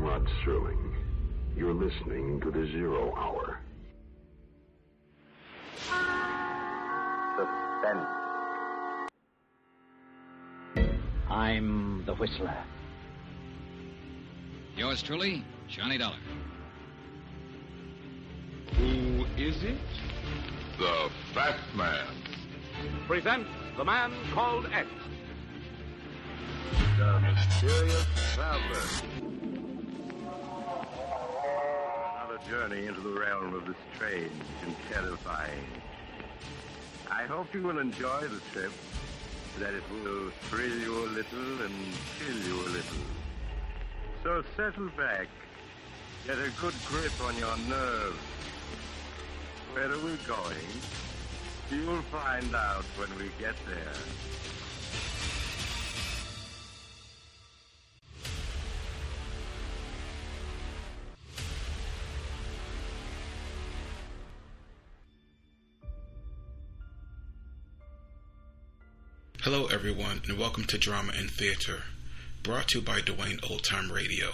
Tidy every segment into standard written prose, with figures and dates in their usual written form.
Rod Serling. You're listening to the Zero Hour. Suspense. I'm the Whistler. Yours truly, Johnny Dollar. Who is it? The Fat Man. Presents The Man Called X. The Mysterious Traveler. Another journey into the realm of the strange and terrifying. I hope you will enjoy the trip, that it will thrill you a little and chill you a little. So settle back, get a good grip on your nerves. Where are we going? You'll find out when we get there. Hello everyone, and welcome to Drama and Theater, brought to you by Duane Old Time Radio.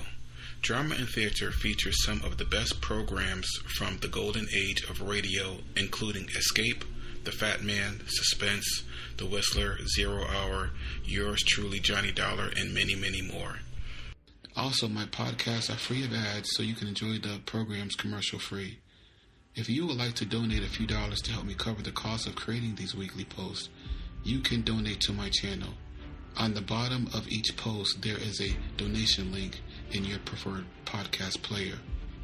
Drama and Theater features some of the best programs from the golden age of radio, including Escape, The Fat Man, Suspense, The Whistler, Zero Hour, Yours Truly, Johnny Dollar, and many, many more. Also, my podcasts are free of ads, so you can enjoy the programs commercial-free. If you would like to donate a few dollars to help me cover the cost of creating these weekly posts, you can donate to my channel. On the bottom of each post, there is a donation link in your preferred podcast player.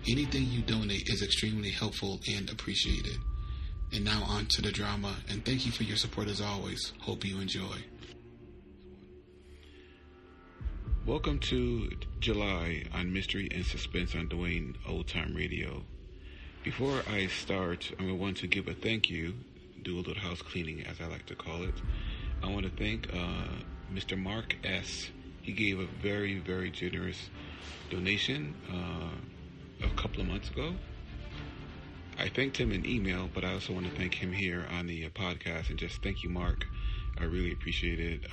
Anything you donate is extremely helpful and appreciated. And now on to the drama, and thank you for your support as always. Hope you enjoy. Welcome to July on Mystery and Suspense on Duane Old Time Radio. Before I start, I want to give a thank you, do a little house cleaning as I like to call it. I want to thank Mr. Mark S. He gave a very, very generous donation a couple of months ago. I thanked him in email, but I also want to thank him here on the podcast and just thank you, Mark. I really appreciate it.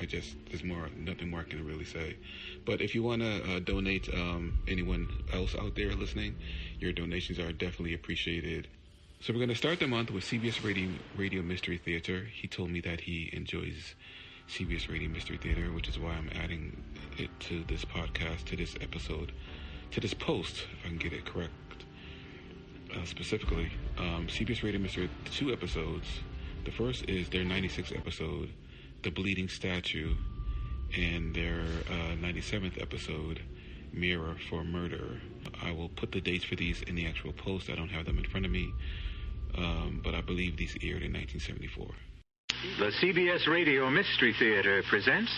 I just, there's nothing more I can really say. But if you want to donate, anyone else out there listening, your donations are definitely appreciated. So we're going to start the month with CBS Radio Mystery Theater. He told me that he enjoys CBS Radio Mystery Theater, which is why I'm adding it to this podcast, to this episode, to this post, if I can get it correct. Specifically, CBS Radio Mystery, 2 episodes. The first is their 96th episode, The Bleeding Statue, and their 97th episode, Mirror for Murder. I will put the dates for these in the actual post. I don't have them in front of me, but I believe these aired in 1974. The CBS Radio Mystery Theater presents...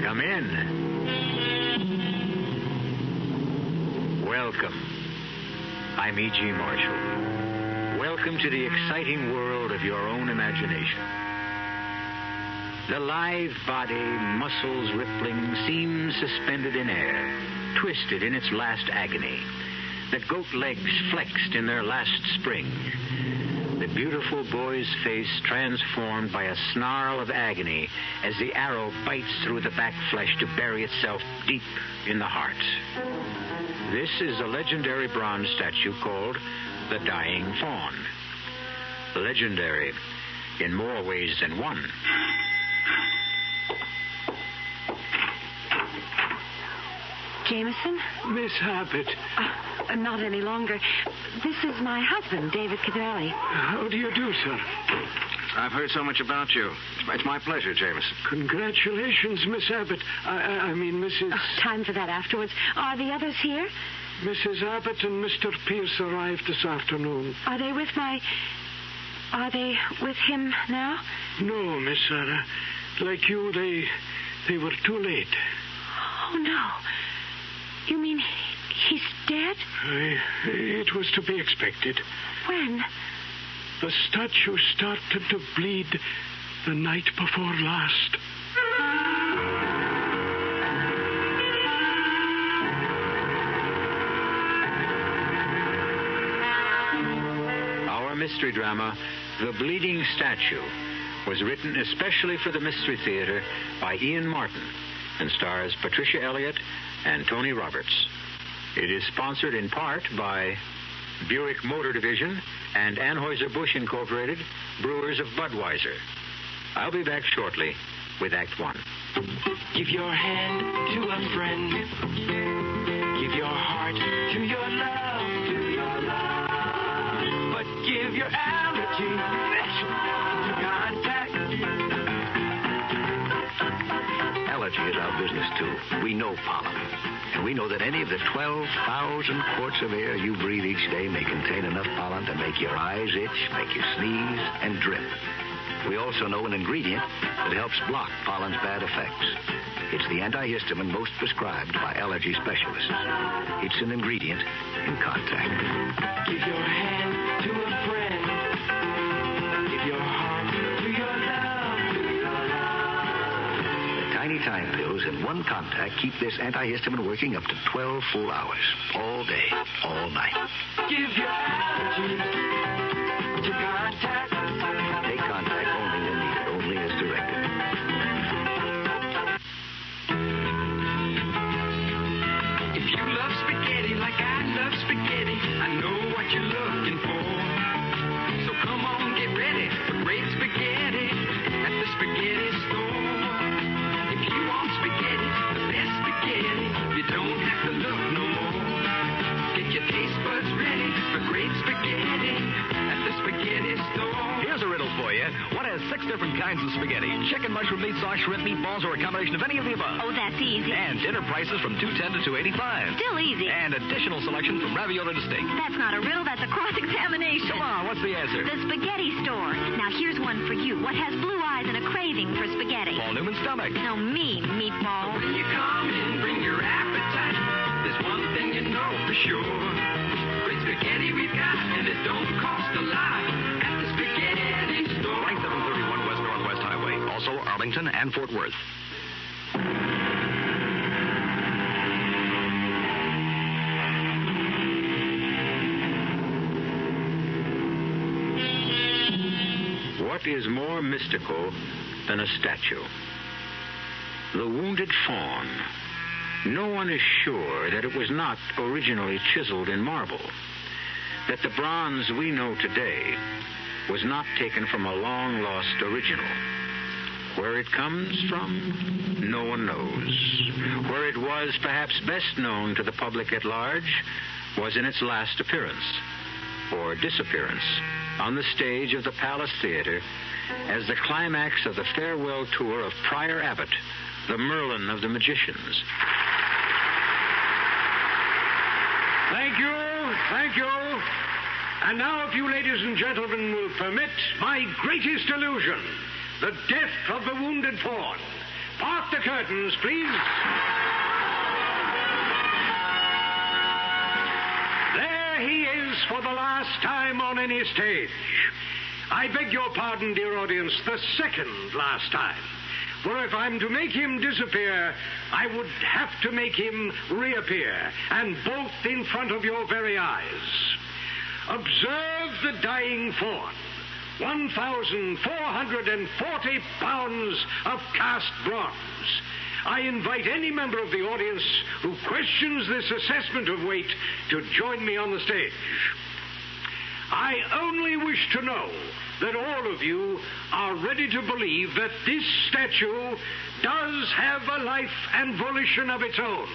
Come in. Welcome. I'm E.G. Marshall. Welcome to the exciting world of your own imagination. The lithe body, muscles rippling, seems suspended in air, twisted in its last agony. The goat legs flexed in their last spring. The beautiful boy's face transformed by a snarl of agony as the arrow bites through the back flesh to bury itself deep in the heart. This is a legendary bronze statue called the Dying Fawn. Legendary in more ways than one. Jameson? Miss Abbott. Not any longer. This is my husband, David Cadelli. How do you do, sir? I've heard so much about you. It's my pleasure, Jameson. Congratulations, Miss Abbott. I mean, Mrs... Time for that afterwards. Are the others here? Mrs. Abbott and Mr. Pierce arrived this afternoon. Are they with him now? No, Miss Sarah. Like you, they were too late. Oh, no. You mean he's dead? It was to be expected. When? The statue started to bleed the night before last. mystery drama, The Bleeding Statue, was written especially for the Mystery Theater by Ian Martin and stars Patricia Elliott and Tony Roberts. It is sponsored in part by Buick Motor Division and Anheuser-Busch Incorporated, brewers of Budweiser. I'll be back shortly with Act One. Give your hand to a friend. Give your heart to your love. But give your allergy to contact. Allergy is our business, too. We know pollen. And we know that any of the 12,000 quarts of air you breathe each day may contain enough pollen to make your eyes itch, make you sneeze, and drip. We also know an ingredient that helps block pollen's bad effects. It's the antihistamine most prescribed by allergy specialists. It's an ingredient in contact. Give your hand to a friend. Give your heart to your love. The tiny time pills in one contact keep this antihistamine working up to 12 full hours. All day, all night. Give your allergy to contact. Take contact only when needed, only as directed. If you love spaghetti like I love spaghetti, I know what you're looking for. So come on, get ready for great spaghetti at the spaghetti store. If you want spaghetti, the best spaghetti, you don't have to look no more. Get your taste buds ready for great spaghetti at the spaghetti store. Here's a riddle for you. What has 6 different kinds of spaghetti? Chicken, mushroom, meat sauce, shrimp, meatballs, or a combination of any of the above? Oh, that's easy. And dinner prices from $2.10 to $2.85. Still easy. And additional selection from ravioli to steak. That's not a riddle, that's a cross-examination. Come on, what's the answer? The spaghetti store. Now, here's one for you. What has blue eyes and a craving for spaghetti? Paul Newman's stomach. No, me, meatball. When you come in, bring your appetite. There's one thing you know for sure. Great spaghetti we've got, and it don't cost a lot at the spaghetti store. 2731 West Northwest Highway. Also Arlington and Fort Worth. What is more mystical than a statue? The wounded fawn. No one is sure that it was not originally chiseled in marble, that the bronze we know today was not taken from a long-lost original. Where it comes from, no one knows. Where it was perhaps best known to the public at large was in its last appearance, or disappearance, on the stage of the Palace Theater as the climax of the farewell tour of Prior Abbott, the Merlin of the magicians. Thank you. And now, if you ladies and gentlemen will permit, my greatest illusion, the death of the wounded fawn. Part the curtains, please. There he is for the last time on any stage. I beg your pardon, dear audience, the second last time. For if I'm to make him disappear, I would have to make him reappear, and both in front of your very eyes. Observe the dying fawn. 1,440 pounds of cast bronze. I invite any member of the audience who questions this assessment of weight to join me on the stage. I only wish to know that all of you are ready to believe that this statue does have a life and volition of its own,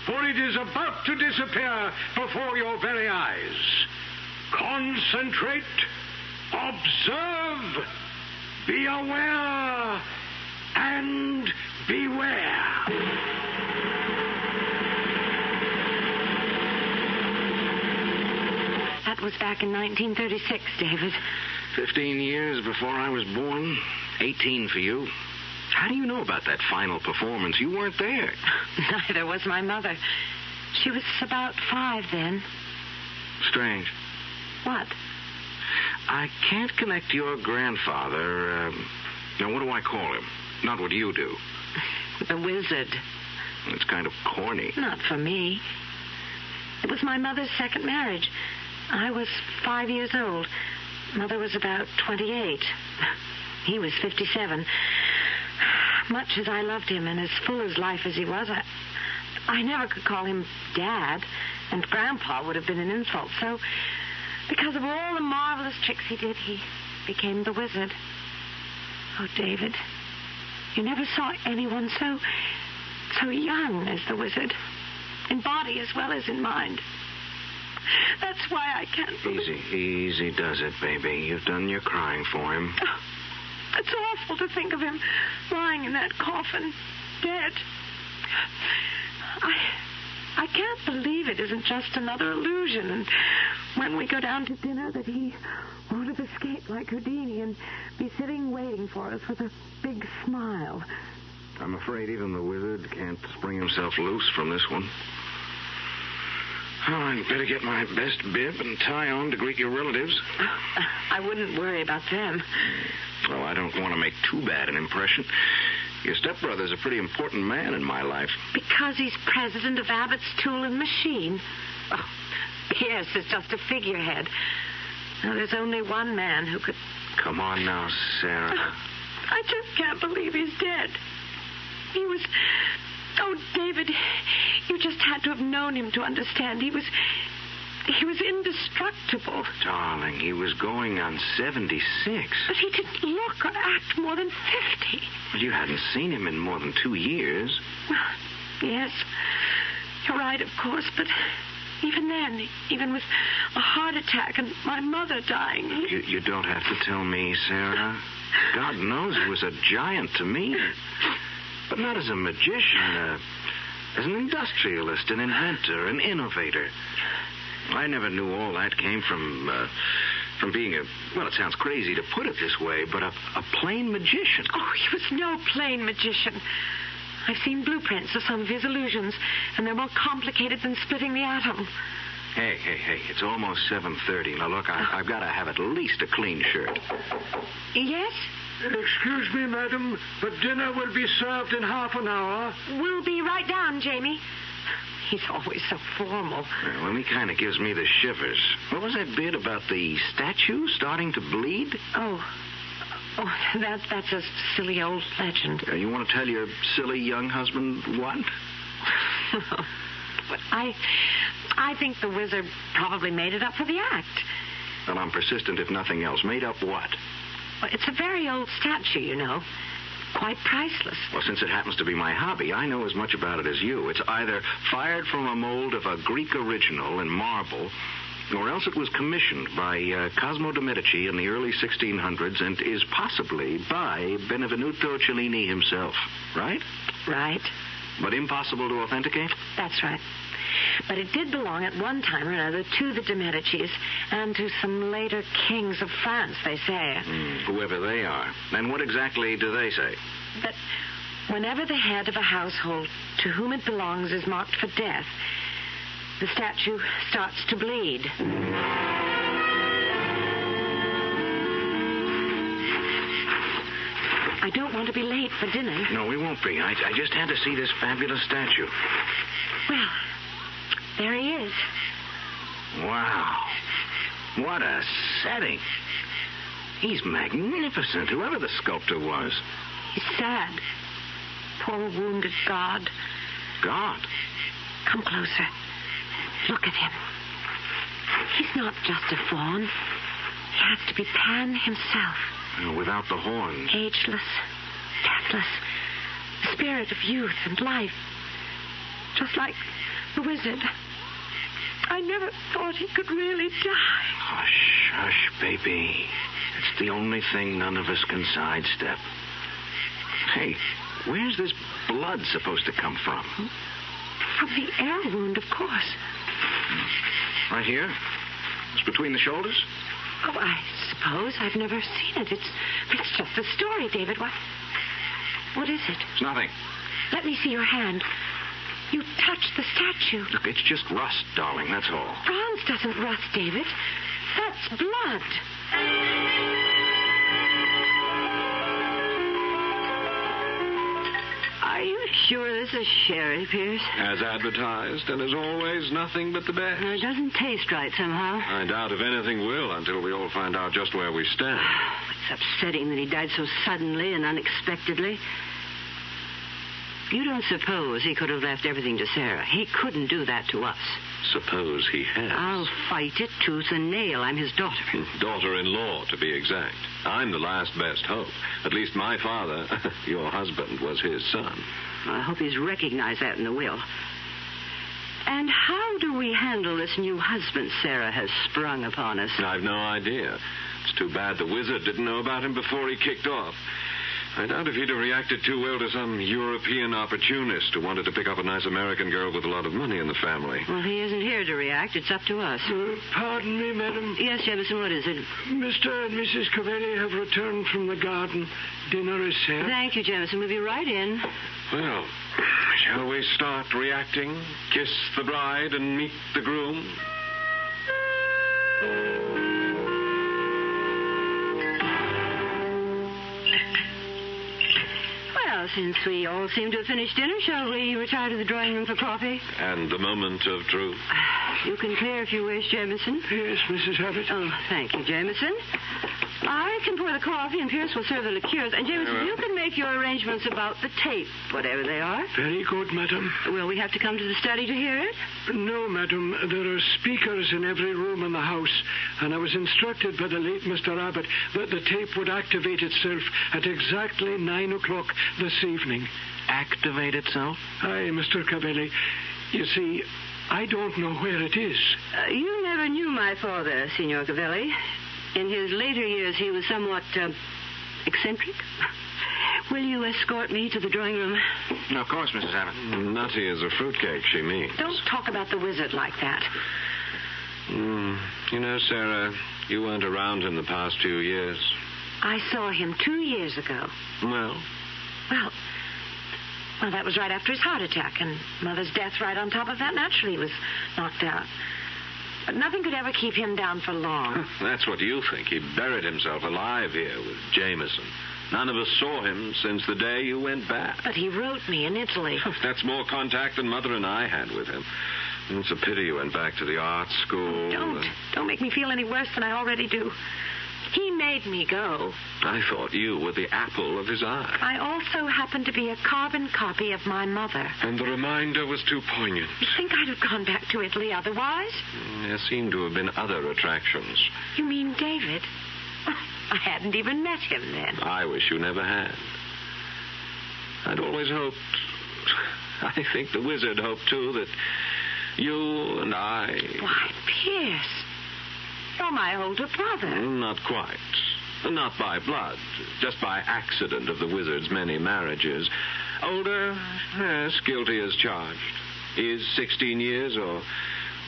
for it is about to disappear before your very eyes. Concentrate, observe, be aware, and beware. That was back in 1936, David. 15 years before I was born. 18 for you. How do you know about that final performance? You weren't there. Neither was my mother. She was about 5 then. Strange. What? I can't connect your grandfather. Now, what do I call him? Not what you do. The wizard. It's kind of corny. Not for me. It was my mother's second marriage. I was 5 years old. Mother was about 28. He was 57. Much as I loved him and as full as life as he was, I never could call him Dad, and Grandpa would have been an insult. So, because of all the marvelous tricks he did, he became the wizard. Oh, David, you never saw anyone so young as the wizard, in body as well as in mind. That's why I can't believe... Easy does it, baby. You've done your crying for him. Oh, it's awful to think of him lying in that coffin, dead. I can't believe it isn't just another illusion, and when we go down to dinner that he won't have escaped like Houdini and be sitting waiting for us with a big smile. I'm afraid even the wizard can't spring himself loose from this one. Oh, I'd better get my best bib and tie on to greet your relatives. I wouldn't worry about them. Well, I don't want to make too bad an impression. Your stepbrother's a pretty important man in my life. Because he's president of Abbott's Tool and Machine. Oh, Pierce is just a figurehead. Now, there's only one man who could... Come on now, Sarah. I just can't believe he's dead. He was... Oh, David, you just had to have known him to understand. He was indestructible. Darling, he was going on 76. But he didn't look or act more than 50. Well, you hadn't seen him in more than 2 years. Well, yes, you're right, of course, but even then, even with a heart attack and my mother dying... You don't have to tell me, Sarah. God knows he was a giant to me. But not as a magician, as an industrialist, an inventor, an innovator. I never knew all that came from being a... Well, it sounds crazy to put it this way, but a plain magician. Oh, he was no plain magician. I've seen blueprints of some of his illusions, and they're more complicated than splitting the atom. Hey, it's almost 7:30. Now, look, I've got to have at least a clean shirt. Yes? Excuse me, madam, but dinner will be served in half an hour. We'll be right down, Jamie. He's always so formal. Well, he kind of gives me the shivers. What was that bit about the statue starting to bleed? Oh, that's a silly old legend. You want to tell your silly young husband what? But I think the wizard probably made it up for the act. Well, I'm persistent if nothing else. Made up what? Well, it's a very old statue, you know. Quite priceless. Well, since it happens to be my hobby, I know as much about it as you. It's either fired from a mold of a Greek original in marble, or else it was commissioned by Cosimo de' Medici in the early 1600s and is possibly by Benvenuto Cellini himself. Right? Right. But impossible to authenticate? That's right. But it did belong at one time or another to the de' Medicis and to some later kings of France, they say. Whoever they are. And what exactly do they say? That whenever the head of a household to whom it belongs is marked for death, the statue starts to bleed. I don't want to be late for dinner. No, we won't be. I just had to see this fabulous statue. Well, there he is. Wow. What a setting. He's magnificent, whoever the sculptor was. He's sad. Poor wounded God. God? Come closer. Look at him. He's not just a faun. He has to be Pan himself. Without the horns. Ageless, deathless. The spirit of youth and life. Just like the wizard. I never thought he could really die. Hush, hush, baby. It's the only thing none of us can sidestep. Hey, where's this blood supposed to come from? From the air wound, of course. Right here? It's between the shoulders? Oh, I suppose. I've never seen it. It's just a story, David. What is it? It's nothing. Let me see your hand. You touched the statue. Look, it's just rust, darling, that's all. Bronze doesn't rust, David. That's blood. Are you sure this a sherry, Pierce? As advertised, and as always, nothing but the best. It doesn't taste right somehow. I doubt if anything will until we all find out just where we stand. It's upsetting that he died so suddenly and unexpectedly. You don't suppose he could have left everything to Sarah? He couldn't do that to us. Suppose he has. I'll fight it tooth and nail. I'm his daughter. Daughter-in-law, to be exact. I'm the last best hope. At least my father, your husband, was his son. I hope he's recognized that in the will. And how do we handle this new husband Sarah has sprung upon us? I've no idea. It's too bad the wizard didn't know about him before he kicked off. I doubt if he'd have reacted too well to some European opportunist who wanted to pick up a nice American girl with a lot of money in the family. Well, he isn't here to react. It's up to us. Pardon me, madam. Yes, Jefferson, what is it? Mr. and Mrs. Cavelli have returned from the garden. Dinner is served. Thank you, Jefferson. We'll be right in. Well, shall we start reacting? Kiss the bride and meet the groom? Well, since we all seem to have finished dinner, shall we retire to the drawing room for coffee? And the moment of truth. You can clear if you wish, Jameson. Yes, Mrs. Abbott. Oh, thank you, Jameson. I can pour the coffee, and Pierce will serve the liqueurs. And, Jameson, you can make your arrangements about the tape, whatever they are. Very good, madam. Will we have to come to the study to hear it? No, madam. There are speakers in every room in the house, and I was instructed by the late Mr. Abbott that the tape would activate itself at exactly 9 o'clock this evening. Activate itself? Aye, Mr. Cavelli. You see, I don't know where it is. You never knew my father, Signor Cavelli. In his later years, he was somewhat eccentric. Will you escort me to the drawing room? Of course, Mrs. Abbott. Nutty as a fruitcake, she means. Don't talk about the wizard like that. You know, Sarah, you weren't around in the past few years. I saw him 2 years ago. Well, that was right after his heart attack, and Mother's death right on top of that. Naturally, he was knocked out. But nothing could ever keep him down for long. That's what you think. He buried himself alive here with Jameson. None of us saw him since the day you went back. But he wrote me in Italy. That's more contact than Mother and I had with him. It's a pity you went back to the art school. Don't make me feel any worse than I already do. He made me go. I thought you were the apple of his eye. I also happened to be a carbon copy of my mother. And the reminder was too poignant. You think I'd have gone back to Italy otherwise? There seemed to have been other attractions. You mean David? I hadn't even met him then. I wish you never had. I'd always hoped... I think the wizard hoped, too, that you and I... Why, Pierce... You're my older brother. Not quite. Not by blood. Just by accident of the wizard's many marriages. Older, yes, guilty as charged. Is 16 years or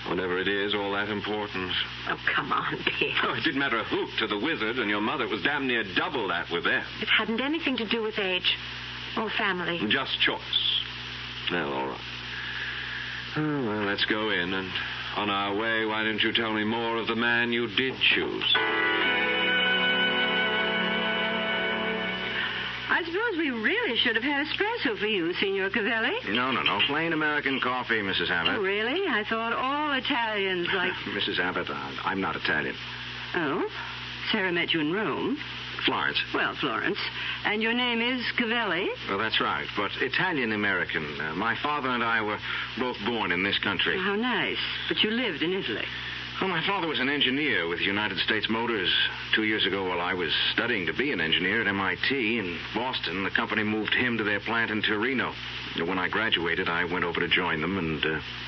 whatever it is all that important? Oh, come on, Pierce. Oh, it didn't matter a hoot to the wizard and your mother. It was damn near double that with them. It hadn't anything to do with age or family. Just choice. Well, all right. Oh, well, let's go in and... On our way, why didn't you tell me more of the man you did choose? I suppose we really should have had espresso for you, Signor Cavelli. No. Plain American coffee, Mrs. Abbott. Oh, really? I thought all Italians like... Mrs. Abbott, I'm not Italian. Oh? Sarah met you in Rome. Florence. Well, Florence. And your name is Cavelli? Well, that's right, but Italian-American. My father and I were both born in this country. How nice. But you lived in Italy. Well, my father was an engineer with United States Motors. 2 years ago, while I was studying to be an engineer at MIT in Boston, the company moved him to their plant in Torino. When I graduated, I went over to join them and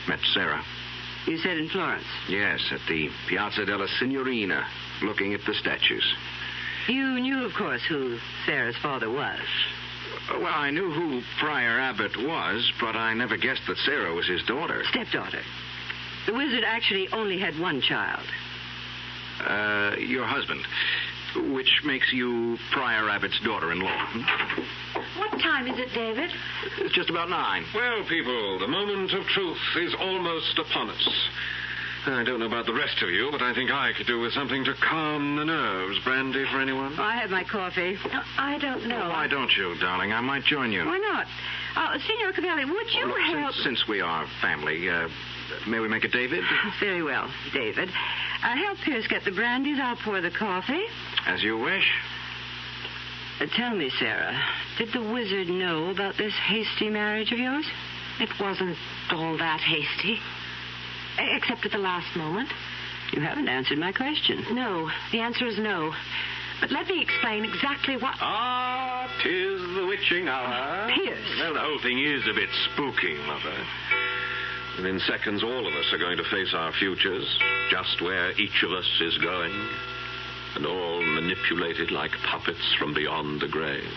met Sarah. You said in Florence? Yes, at the Piazza della Signorina, looking at the statues. You knew, of course, who Sarah's father was. Well, I knew who Prior Abbott was, but I never guessed that Sarah was his daughter. Stepdaughter. The wizard actually only had one child. Your husband, which makes you Prior Abbott's daughter-in-law. What time is it, David? It's just about 9. Well, people, the moment of truth is almost upon us. I don't know about the rest of you, but I think I could do with something to calm the nerves. Brandy for anyone? Oh, I had my coffee. I don't know. Well, why don't you, darling? I might join you. Why not? Senor Cavalli, would you help... Since we are family, may we make it David? Very well, David. Help Pierce get the brandies. I'll pour the coffee. As you wish. Tell me, Sarah, did the wizard know about this hasty marriage of yours? It wasn't all that hasty. Except at the last moment. You haven't answered my question. No, the answer is no. But let me explain exactly what... Ah, 'tis the witching hour. Pierce. Well, the whole thing is a bit spooky, Mother. Within seconds, all of us are going to face our futures, just where each of us is going, and all manipulated like puppets from beyond the grave.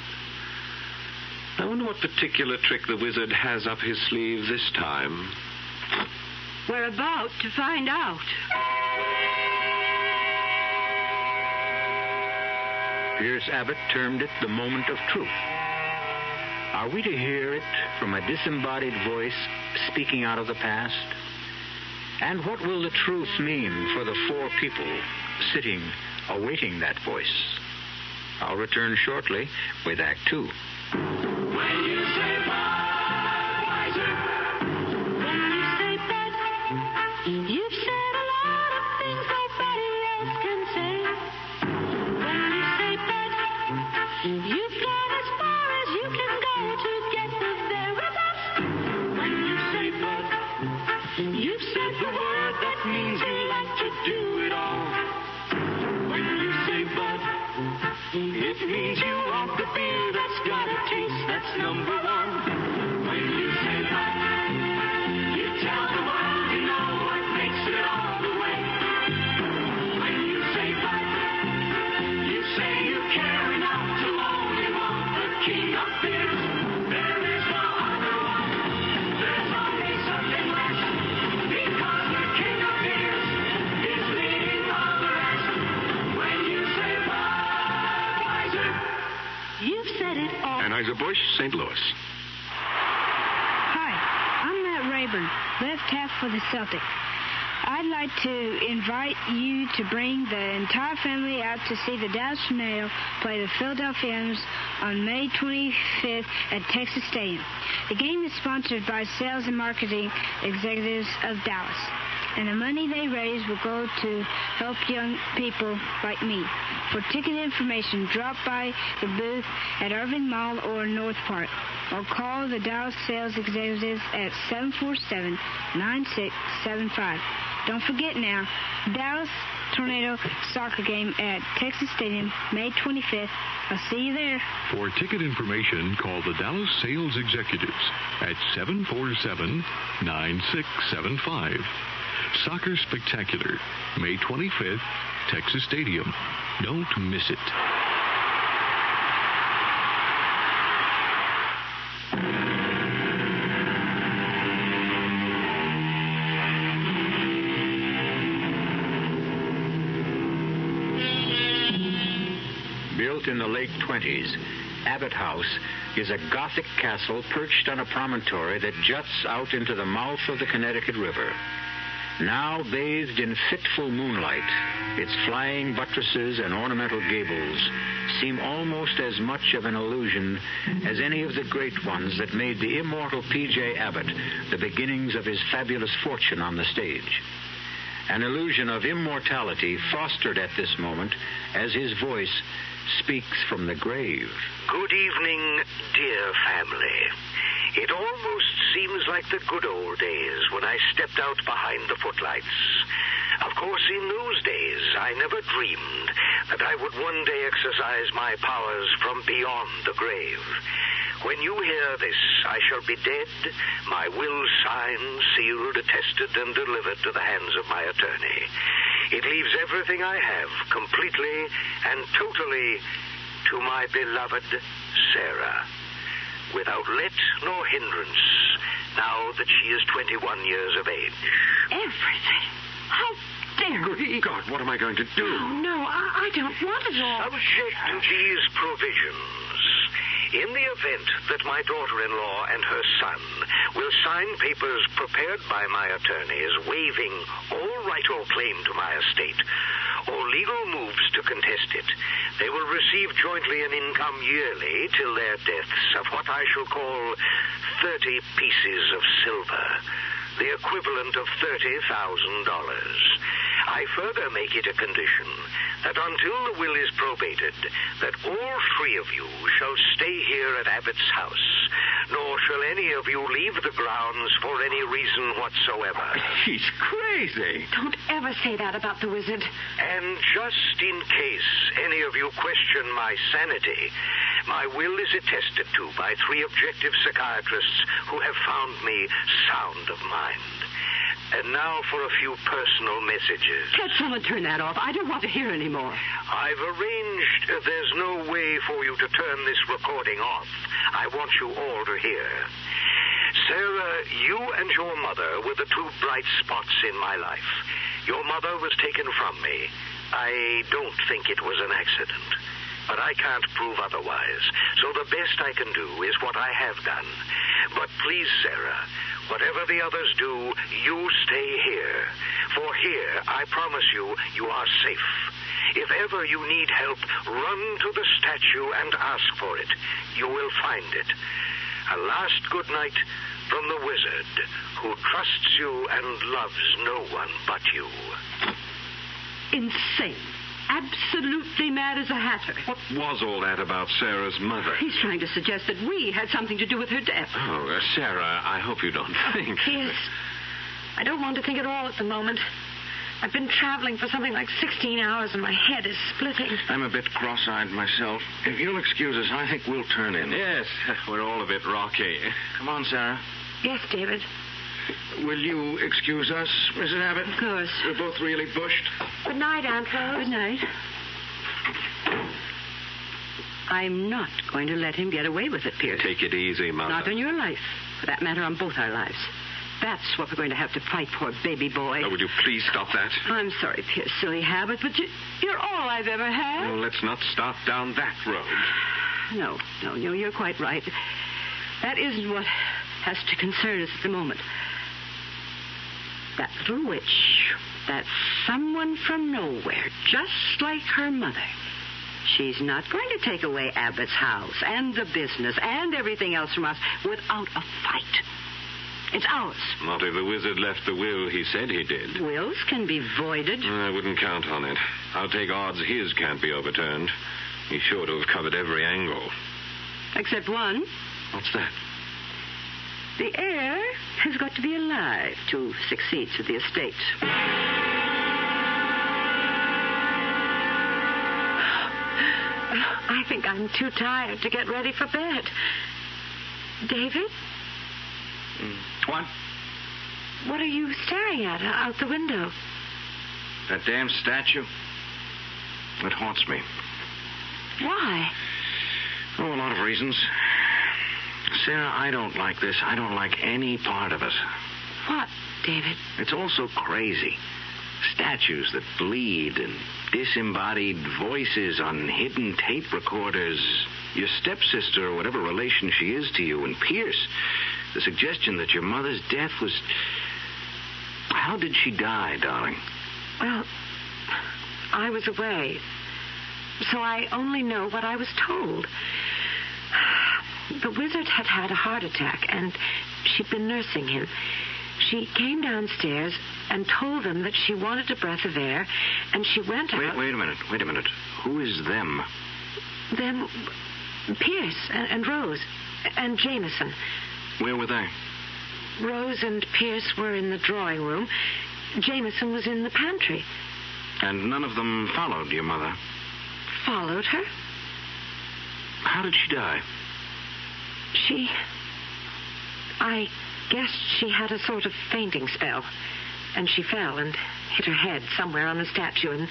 I wonder what particular trick the wizard has up his sleeve this time. We're about to find out. Pierce Abbott termed it the moment of truth. Are we to hear it from a disembodied voice speaking out of the past? And what will the truth mean for the four people sitting, awaiting that voice? I'll return shortly with Act 2. When you say Budweiser, when you say Bud, you've said a lot of things nobody else can say. When you say Bud, you've gone as far as you can go to get the very best. When you say Bud, you've said the word that means you like to do it all. When you say Bud, it means you want the beer that's got a taste that's number one. When you say Bud, you tell the world you know what makes it all the way. When you say Bud, you say you care enough to only want the king of beers. There is no other one. There's only something less. Because the king of beers is leading all the rest. When you say Budweiser, you've said it all. Anheuser-Busch, St. Louis. Hi, I'm Matt Rayburn, left half for the Celtics. I'd like to invite you to bring the entire family out to see the Dallas Tornadoes play the Philadelphia Eagles on May 25th at Texas Stadium. The game is sponsored by sales and marketing executives of Dallas, and the money they raise will go to help young people like me. For ticket information, drop by the booth at Irving Mall or North Park, or call the Dallas sales executives at 747-9675. Don't forget now, Dallas Tornado soccer game at Texas Stadium, May 25th. I'll see you there. For ticket information, call the Dallas sales executives at 747-9675. Soccer Spectacular, May 25th, Texas Stadium. Don't miss it. Built in the late 20s, Abbott House is a Gothic castle perched on a promontory that juts out into the mouth of the Connecticut River. Now bathed in fitful moonlight, its flying buttresses and ornamental gables seem almost as much of an illusion as any of the great ones that made the immortal P.J. Abbott the beginnings of his fabulous fortune on the stage. An illusion of immortality fostered at this moment as his voice speaks from the grave. Good evening, dear family. It almost seems like the good old days when I stepped out behind the footlights. Of course, in those days, I never dreamed that I would one day exercise my powers from beyond the grave. When you hear this, I shall be dead, my will signed, sealed, attested, and delivered to the hands of my attorney. It leaves everything I have completely and totally to my beloved Sarah, without let nor hindrance, now that she is 21 years of age. Everything? How dare he? God, what am I going to do? No, I don't want it all. Subject to these provisions, In the event that my daughter-in-law and her son will sign papers prepared by my attorneys waiving all right or claim to my estate, or legal moves to contest it, they will receive jointly an income yearly till their deaths of what I shall call 30 pieces of silver, the equivalent of $30,000. I further make it a condition that until the will is probated, that all three of you shall stay here at Abbott's house, nor shall any of you leave the grounds for any reason whatsoever. He's crazy. Don't ever say that about the wizard. And just in case any of you question my sanity, my will is attested to by 3 objective psychiatrists who have found me sound of mind. And now for a few personal messages. Can't someone turn that off? I don't want to hear any more. I've arranged there's no way for you to turn this recording off. I want you all to hear. Sarah, you and your mother were the 2 bright spots in my life. Your mother was taken from me. I don't think it was an accident. But I can't prove otherwise. So the best I can do is what I have done. But please, Sarah, whatever the others do, you stay here. For here, I promise you, you are safe. If ever you need help, run to the statue and ask for it. You will find it. A last good night from the wizard, who trusts you and loves no one but you. Insane. Absolutely mad as a hatter. What was all that about Sarah's mother? He's trying to suggest that we had something to do with her death. Oh, Sarah, I hope you don't think... Yes. I don't want to think at all at the moment. I've been traveling for something like 16 hours and my head is splitting. I'm a bit cross-eyed myself. If you'll excuse us, I think we'll turn in. Yes, we're all a bit rocky. Come on, Sarah. Yes, David. Will you excuse us, Mrs. Abbott? Of course. We're both really bushed. Good night, Aunt Rose. Good night. I'm not going to let him get away with it, Pierce. Take it easy, Mother. Not on your life. For that matter, on both our lives. That's what we're going to have to fight for, baby boy. Oh, would you please stop that? I'm sorry, Pierce, silly habit, but you're all I've ever had. Oh, let's not start down that road. No, you're quite right. That isn't what has to concern us at the moment. That little witch, that someone from nowhere, just like her mother. She's not going to take away Abbott's house and the business and everything else from us without a fight. It's ours. Not if the wizard left the will he said he did. Wills can be voided. I wouldn't count on it. I'll take odds his can't be overturned. He's sure to have covered every angle. Except one. What's that? The heir has got to be alive to succeed to the estate. I think I'm too tired to get ready for bed. David? What? What are you staring at out the window? That damn statue. It haunts me. Why? Oh, a lot of reasons. Sarah, I don't like this. I don't like any part of it. What, David? It's all so crazy. Statues that bleed and disembodied voices on hidden tape recorders. Your stepsister or whatever relation she is to you, and Pierce. The suggestion that your mother's death was... How did she die, darling? Well, I was away, so I only know what I was told. The wizard had had a heart attack, and she'd been nursing him. She came downstairs and told them that she wanted a breath of air, and she went out... Wait a minute. Who is them? Them... Pierce and Rose and Jameson. Where were they? Rose and Pierce were in the drawing room. Jameson was in the pantry. And none of them followed your mother? Followed her? How did she die? I guess she had a sort of fainting spell. And she fell and hit her head somewhere on the statue.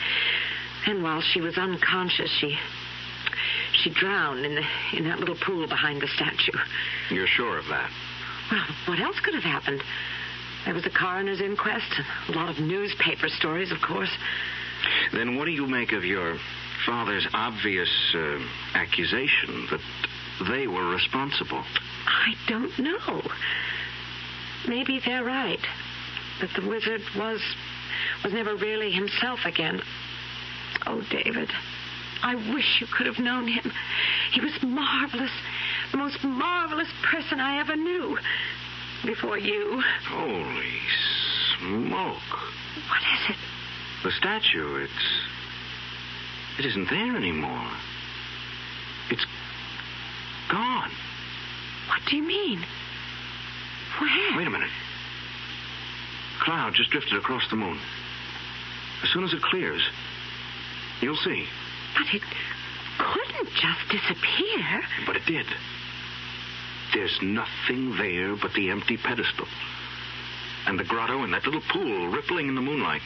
And while she was unconscious, she drowned in that little pool behind the statue. You're sure of that? Well, what else could have happened? There was a coroner's inquest, a lot of newspaper stories, of course. Then what do you make of your father's obvious accusation that they were responsible. I don't know. Maybe they're right. That the wizard was never really himself again. Oh, David, I wish you could have known him. He was marvelous. The most marvelous person I ever knew. Before you. Holy smoke. What is it? The statue, it isn't there anymore. It's gone. What do you mean? Where? Wait a minute. Cloud just drifted across the moon. As soon as it clears, you'll see. But it couldn't just disappear. But it did. There's nothing there but the empty pedestal. And the grotto and that little pool rippling in the moonlight.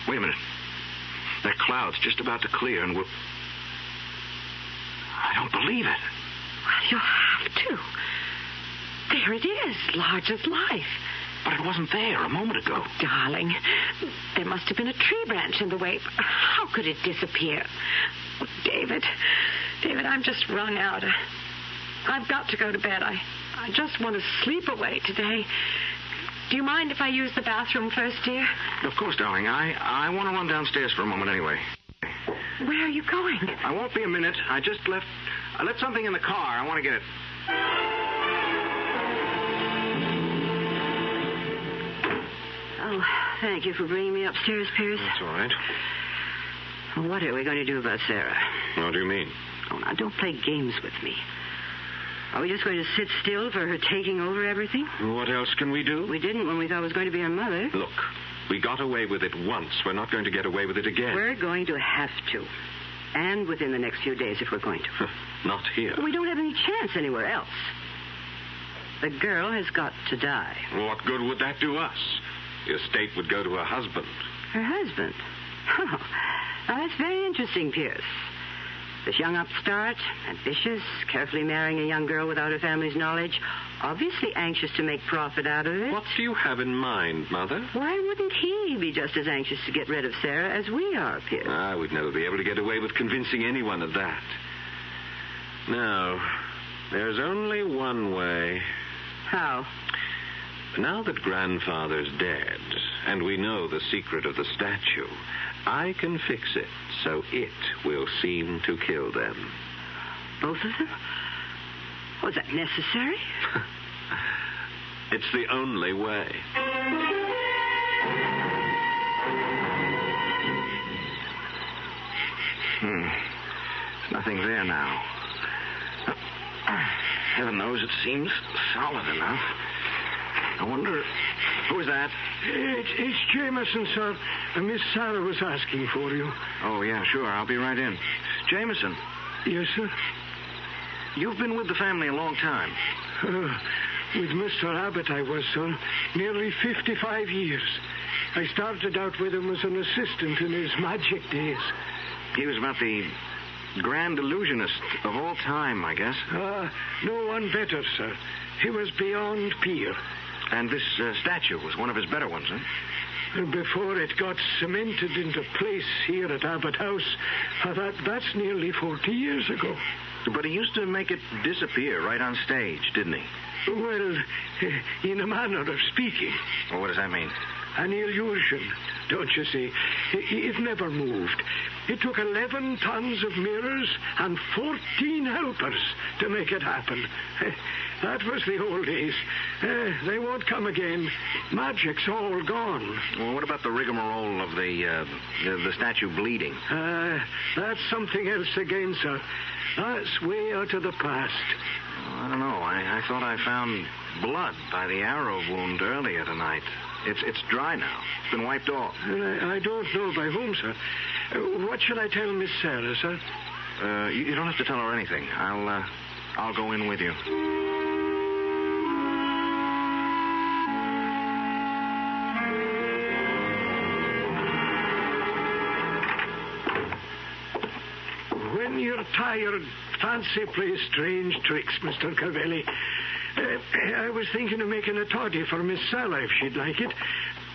Wait a minute. That cloud's just about to clear and we'll... I don't believe it. Well, you'll have to. There it is, large as life. But it wasn't there a moment ago. Oh, darling, there must have been a tree branch in the way. How could it disappear? Oh, David, I'm just wrung out. I've got to go to bed. I just want to sleep away today. Do you mind if I use the bathroom first, dear? Of course, darling. I want to run downstairs for a moment anyway. Where are you going? I won't be a minute. I left something in the car. I want to get it. Oh, thank you for bringing me upstairs, Pierce. That's all right. Well, what are we going to do about Sarah? What do you mean? Oh, now, don't play games with me. Are we just going to sit still for her taking over everything? What else can we do? We didn't when we thought it was going to be her mother. Look, we got away with it once. We're not going to get away with it again. We're going to have to. And within the next few days, if we're going to. Not here. We don't have any chance anywhere else. The girl has got to die. What good would that do us? The estate would go to her husband. Her husband? Oh, now that's very interesting, Pierce. This young upstart, ambitious, carefully marrying a young girl without her family's knowledge, obviously anxious to make profit out of it. What do you have in mind, Mother? Why wouldn't he be just as anxious to get rid of Sarah as we are, Pierce? I would never be able to get away with convincing anyone of that. No, there's only one way. How? Now that Grandfather's dead, and we know the secret of the statue, I can fix it so it will seem to kill them. Both of them? Was that necessary? It's the only way. There's nothing there now. Heaven knows it seems solid enough. I wonder... Who is that? It's Jameson, sir. Miss Sarah was asking for you. Oh, yeah, sure. I'll be right in. Jameson. Yes, sir? You've been with the family a long time. With Mr. Abbott, I was, sir. Nearly 55 years. I started out with him as an assistant in his magic days. He was about the grand illusionist of all time, I guess. No one better, sir. He was beyond peer. And this statue was one of his better ones, huh? Before it got cemented into place here at Abbott House, that's nearly 40 years ago. But he used to make it disappear right on stage, didn't he? Well, in a manner of speaking. Well, what does that mean? An illusion, don't you see? It never moved. It took 11 tons of mirrors and 14 helpers to make it happen. That was the old days. They won't come again. Magic's all gone. Well, what about the rigmarole of the statue bleeding? That's something else again, sir. That's way out of the past. Well, I don't know. I thought I found blood by the arrow wound earlier tonight. It's dry now. It's been wiped off. I don't know by whom, sir. What should I tell Miss Sarah, sir? You don't have to tell her anything. I'll go in with you. When you're tired, fancy plays strange tricks, Mr. Cavelli. I was thinking of making a toddy for Miss Sarah if she'd like it.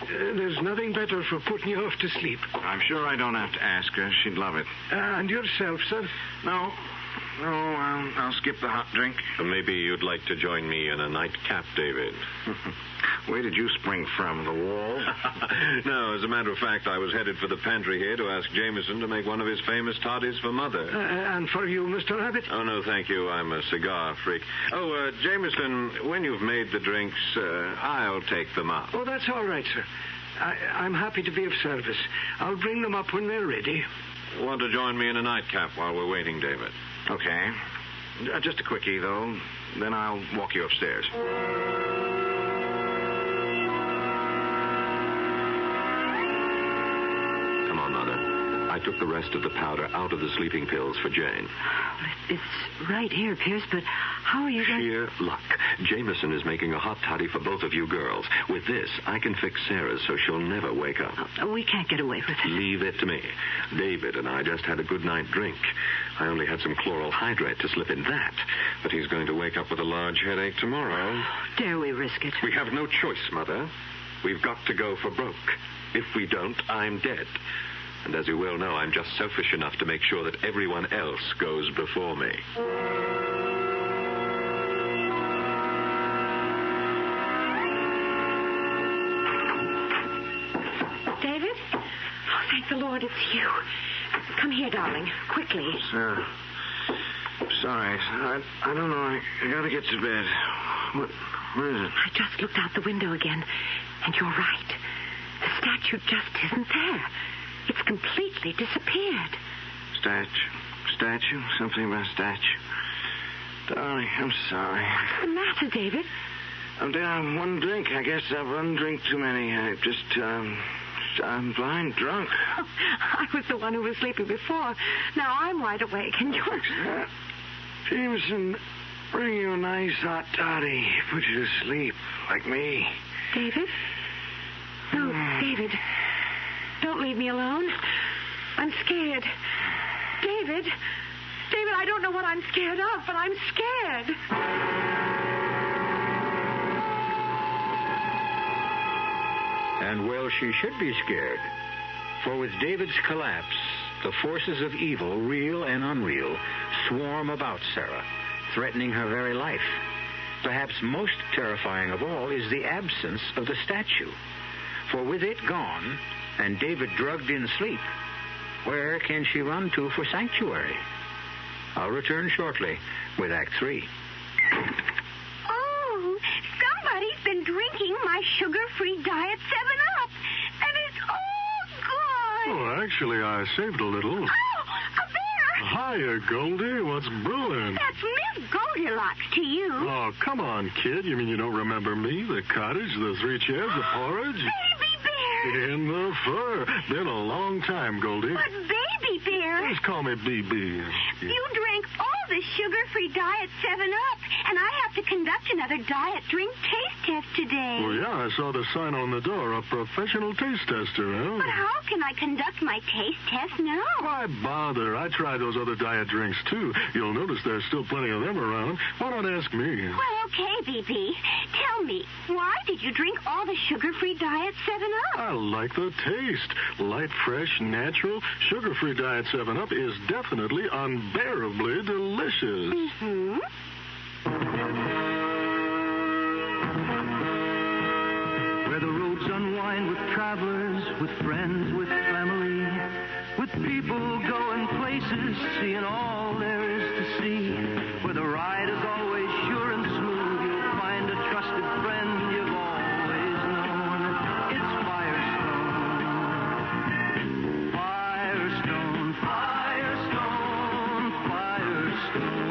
There's nothing better for putting you off to sleep. I'm sure I don't have to ask her. She'd love it. And yourself, sir? No. No, I'll skip the hot drink. Maybe you'd like to join me in a nightcap, David. Where did you spring from? The wall? No, as a matter of fact, I was headed for the pantry here to ask Jameson to make one of his famous toddies for Mother. And for you, Mr. Abbott? Oh, no, thank you. I'm a cigar freak. Oh, Jameson, when you've made the drinks, I'll take them out. Oh, that's all right, sir. I'm happy to be of service. I'll bring them up when they're ready. Want to join me in a nightcap while we're waiting, David? Okay. Just a quickie, though. Then I'll walk you upstairs. Come on, Mother. I took the rest of the powder out of the sleeping pills for Jane. It's right here, Pierce, but how are you going... Sheer luck. Jameson is making a hot toddy for both of you girls. With this, I can fix Sarah's so she'll never wake up. We can't get away with it. Leave it to me. David and I just had a good night drink. I only had some chloral hydrate to slip in that. But he's going to wake up with a large headache tomorrow. Dare we risk it? We have no choice, Mother. We've got to go for broke. If we don't, I'm dead. And as you well know, I'm just selfish enough to make sure that everyone else goes before me. David? Oh, thank the Lord it's you. Come here, darling. Quickly. Sarah. Sorry. I don't know. I gotta get to bed. Where is it? I just looked out the window again, and you're right. The statue just isn't there. It's completely disappeared. Statue? Something about statue. Darling, I'm sorry. What's the matter, David? I'm down one drink. I guess I've one drink too many. I'm blind drunk. Oh, I was the one who was sleeping before. Now I'm wide awake, and you're... Jameson, bring you a nice hot toddy. Put you to sleep, like me. David? No, David. Don't leave me alone. I'm scared. David, I don't know what I'm scared of, but I'm scared. And well, she should be scared. For with David's collapse, the forces of evil, real and unreal, swarm about Sarah, threatening her very life. Perhaps most terrifying of all is the absence of the statue. For with it gone, and David drugged in sleep, where can she run to for sanctuary? I'll return shortly with Act 3. Oh, somebody's been drinking my sugar-free diet 7-Up, and it's all gone. Oh, actually, I saved a little. Oh, a bear! Hiya, Goldie. What's brewing? That's Miss Goldilocks to you. Oh, come on, kid. You mean you don't remember me? The cottage, the 3 chairs, the porridge? Baby bear! In the fur. Been a long time, Goldie. But baby bear... Just call me BB. You drank all the sugar-free diet 7-Up, and I have to conduct another diet drink taste test today. Well, yeah, I saw the sign on the door, a professional taste tester, huh? But how can I conduct my taste test now? Why bother? I tried those other diet drinks, too. You'll notice there's still plenty of them around. Why not ask me? Well, okay, BB. Tell me, why did you drink all the sugar-free diet 7-Up? I like the taste. Light, fresh, natural. Sugar-free diet 7-Up is definitely unbearably delicious. Mm-hmm. Where the roads unwind with travelers, with friends, with family, with people going places, seeing all there is to see. Where the ride is always sure and smooth, you'll find a trusted friend you've always known. It's Firestone. Firestone, Firestone, Firestone.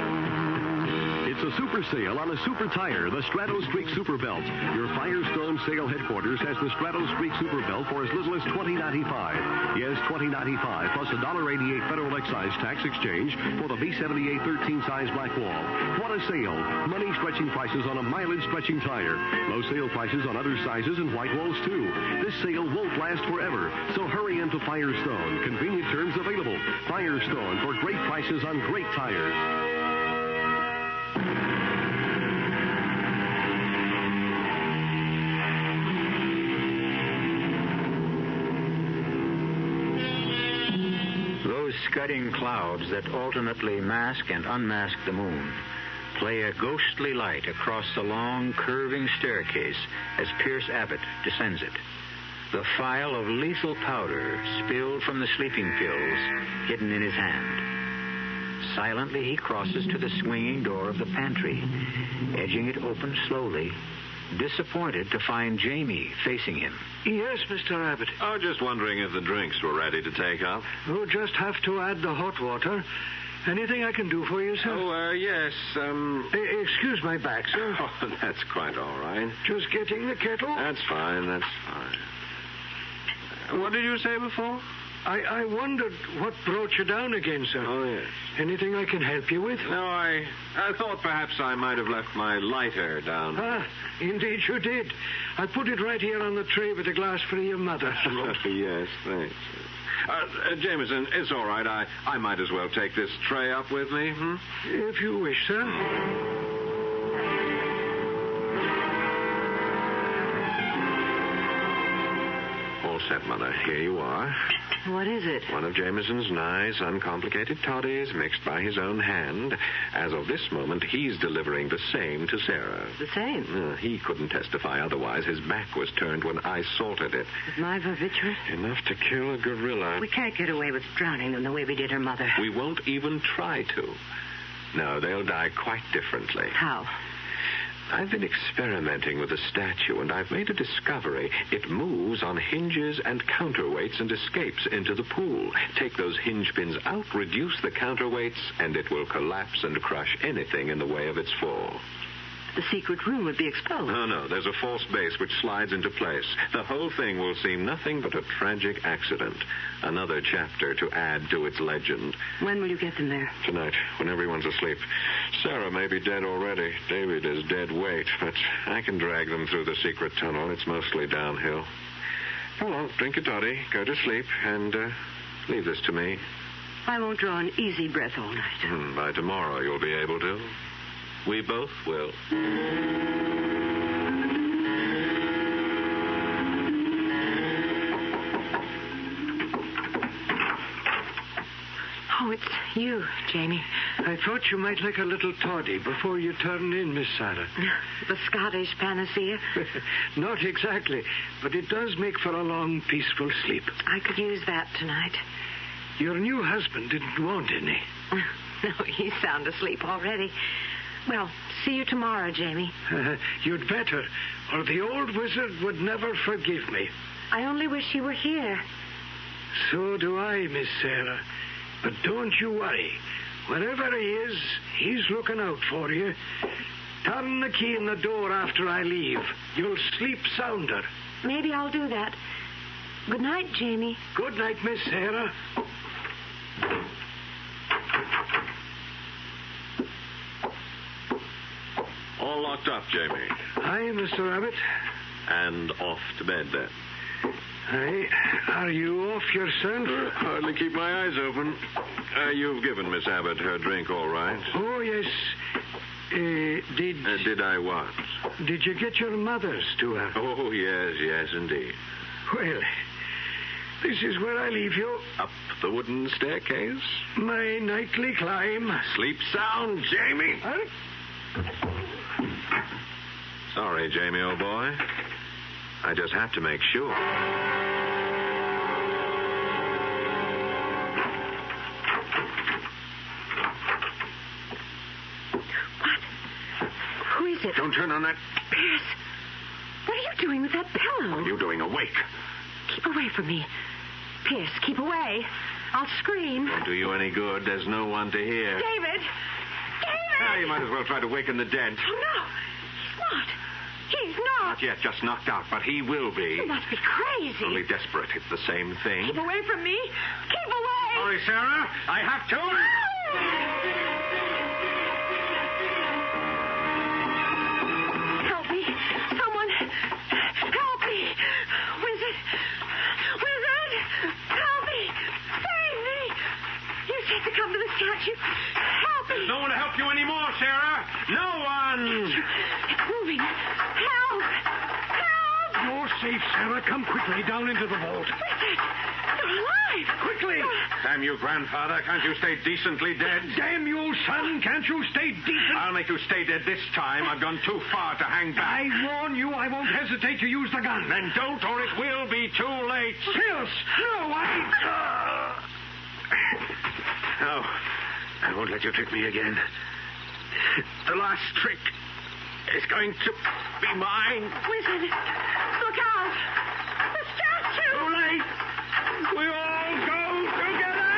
It's a super sale on a super tire, the Strato Streak Super Belt. Your Firestone sale headquarters has the Strato Streak Super Belt for as little as $20.95. Yes, $20.95 plus a $1.88 federal excise tax exchange for the B78 13-size black wall. What a sale. Money stretching prices on a mileage stretching tire. Low sale prices on other sizes and white walls, too. This sale won't last forever, so hurry into Firestone. Convenient terms available. Firestone for great prices on great tires. scudding clouds that alternately mask and unmask the moon play a ghostly light across the long, curving staircase as Pierce Abbott descends it. The phial of lethal powder spilled from the sleeping pills hidden in his hand. Silently, he crosses to the swinging door of the pantry, edging it open slowly, disappointed to find Jamie facing him. Yes, Mr. Abbott. Oh, just wondering if the drinks were ready to take up. Oh, just have to add the hot water. Anything I can do for you, sir? Oh, yes, Excuse my back, sir. Oh, that's quite all right. Just getting the kettle? That's fine. What did you say before? I wondered what brought you down again, sir. Oh, yes. Anything I can help you with? No, I thought perhaps I might have left my lighter down. Ah, indeed you did. I put it right here on the tray with a glass for your mother. Yes, thanks. Jameson, it's all right. I might as well take this tray up with me. If you wish, sir. All set, Mother. Here you are. What is it? One of Jameson's nice, uncomplicated toddies mixed by his own hand. As of this moment, he's delivering the same to Sarah. The same? He couldn't testify otherwise. His back was turned when I salted it. Is my barbiturate? Enough to kill a gorilla. We can't get away with drowning them the way we did her mother. We won't even try to. No, they'll die quite differently. How? I've been experimenting with the statue, and I've made a discovery. It moves on hinges and counterweights and escapes into the pool. Take those hinge pins out, reduce the counterweights, and it will collapse and crush anything in the way of its fall. The secret room would be exposed. No. There's a false base which slides into place. The whole thing will seem nothing but a tragic accident. Another chapter to add to its legend. When will you get them there? Tonight, when everyone's asleep. Sarah may be dead already. David is dead weight, but I can drag them through the secret tunnel. It's mostly downhill. Come on, drink a toddy, go to sleep, and leave this to me. I won't draw an easy breath all night. By tomorrow, you'll be able to. We both will. Oh, it's you, Jamie. I thought you might like a little toddy before you turn in, Miss Sarah. The Scottish panacea? Not exactly, but it does make for a long, peaceful sleep. I could use that tonight. Your new husband didn't want any. No, he's sound asleep already. Well, see you tomorrow, Jamie. You'd better, or the old wizard would never forgive me. I only wish he were here. So do I, Miss Sarah. But don't you worry. Wherever he is, he's looking out for you. Turn the key in the door after I leave. You'll sleep sounder. Maybe I'll do that. Good night, Jamie. Good night, Miss Sarah. All locked up, Jamie. Aye, Mr. Abbott. And off to bed, then. Aye. Are you off yourself? Hardly keep my eyes open. You've given Miss Abbott her drink, all right? Oh, yes. Did I what? Did you get your mother's to her? Oh, yes, indeed. Well, this is where I leave you. Up the wooden staircase? My nightly climb. Sleep sound, Jamie. Huh? Sorry, Jamie, old boy. I just have to make sure. What? Who is it? Don't turn on that. Pierce, what are you doing with that pillow? What are you doing awake? Keep away from me. Pierce, keep away. I'll scream. Won't do you any good. There's no one to hear. David! You might as well try to waken the dead. Oh, no. He's not. He's not. Not yet, just knocked out, but he will be. You must be crazy. Only desperate. It's the same thing. Keep away from me. Keep away. Sorry, Sarah. I have to. Help me. Someone. Help me. Wizard. Wizard. Help me. Save me. You said to come to the statue. Help me. There's no one to help you anymore, Sarah. No one. It's moving. Help. Help. You're safe, Sarah. Come quickly down into the vault. Wizard. You're alive. Quickly. Damn you, grandfather. Can't you stay decently dead? Damn you, son. Can't you stay decent? I'll make you stay dead this time. I've gone too far to hang back. I warn you, I won't hesitate to use the gun. Then don't, or it will be too late. Pierce! No, No, I won't let you trick me again. The last trick is going to be mine. Wizard, look out. The statue. Too late. We all go together.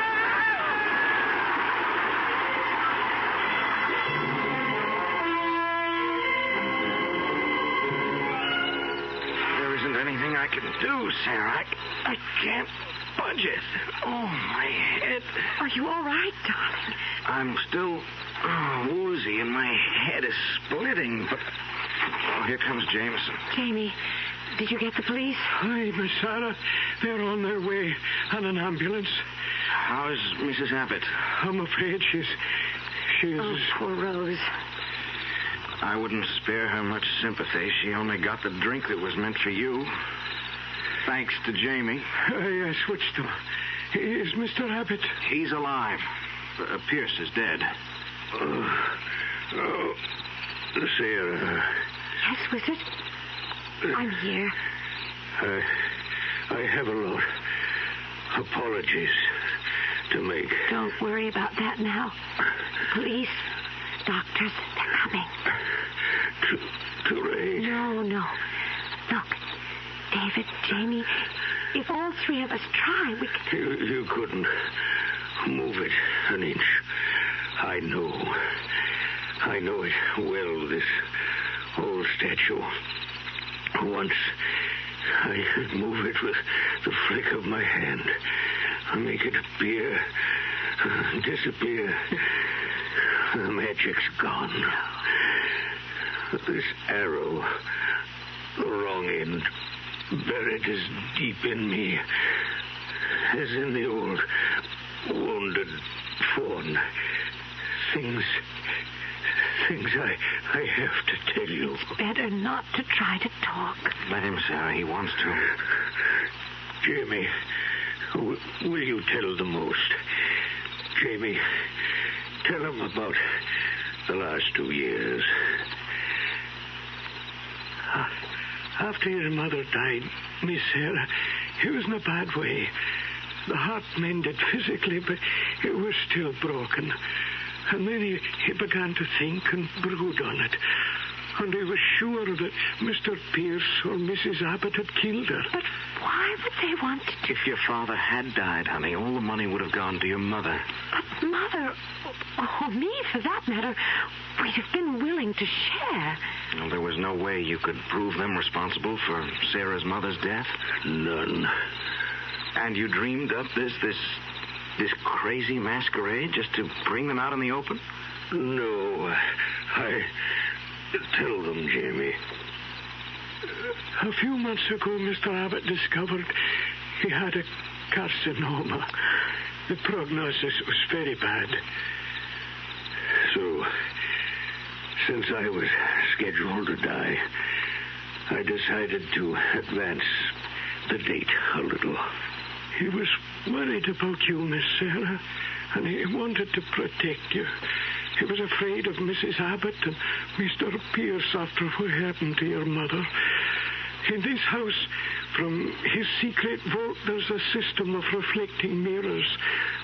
There isn't anything I can do, Sarah. I can't budge it. Oh, my head. Are you all right, darling? I'm still woozy and my head is splitting, but... Oh, here comes Jameson. Jamie, did you get the police? Aye, Miss Sarah. They're on their way on an ambulance. How is Mrs. Abbott? I'm afraid she is... Oh, poor Rose. I wouldn't spare her much sympathy. She only got the drink that was meant for you. Thanks to Jamie. I switched them. Is Mr. Abbott? He's alive. Pierce is dead. Sarah. Yes, Wizard? I'm here. I have a lot. Apologies to make. Don't worry about that now. Police, doctors, they're coming. Too late. No. Look, David, Jamie, if all three of us try, we can... You couldn't move it an inch. I know it well, this old statue. Once I could move it with the flick of my hand. Make it appear, disappear. The magic's gone. This arrow, the wrong end, buried as deep in me as in the old wounded fawn. Things I have to tell you. It's better not to try to talk. Let him, Sarah. He wants to. Jamie, will you tell the most? Jamie, tell him about the last 2 years. After his mother died, Miss Sarah, he was in a bad way. The heart mended physically, but it was still broken. And then he began to think and brood on it. And he was sure that Mr. Pierce or Mrs. Abbott had killed her. But why would they want to... If your father had died, honey, all the money would have gone to your mother. But Mother, or me for that matter, we'd have been willing to share. Well, there was no way you could prove them responsible for Sarah's mother's death? None. And you dreamed up this crazy masquerade just to bring them out in the open? No, I tell them, Jamie. A few months ago, Mr. Abbott discovered he had a carcinoma. The prognosis was very bad. So, since I was scheduled to die, I decided to advance the date a little. He was worried about you, Miss Sarah, and he wanted to protect you. He was afraid of Mrs. Abbott and Mr. Pierce after what happened to your mother. In this house, from his secret vault, there's a system of reflecting mirrors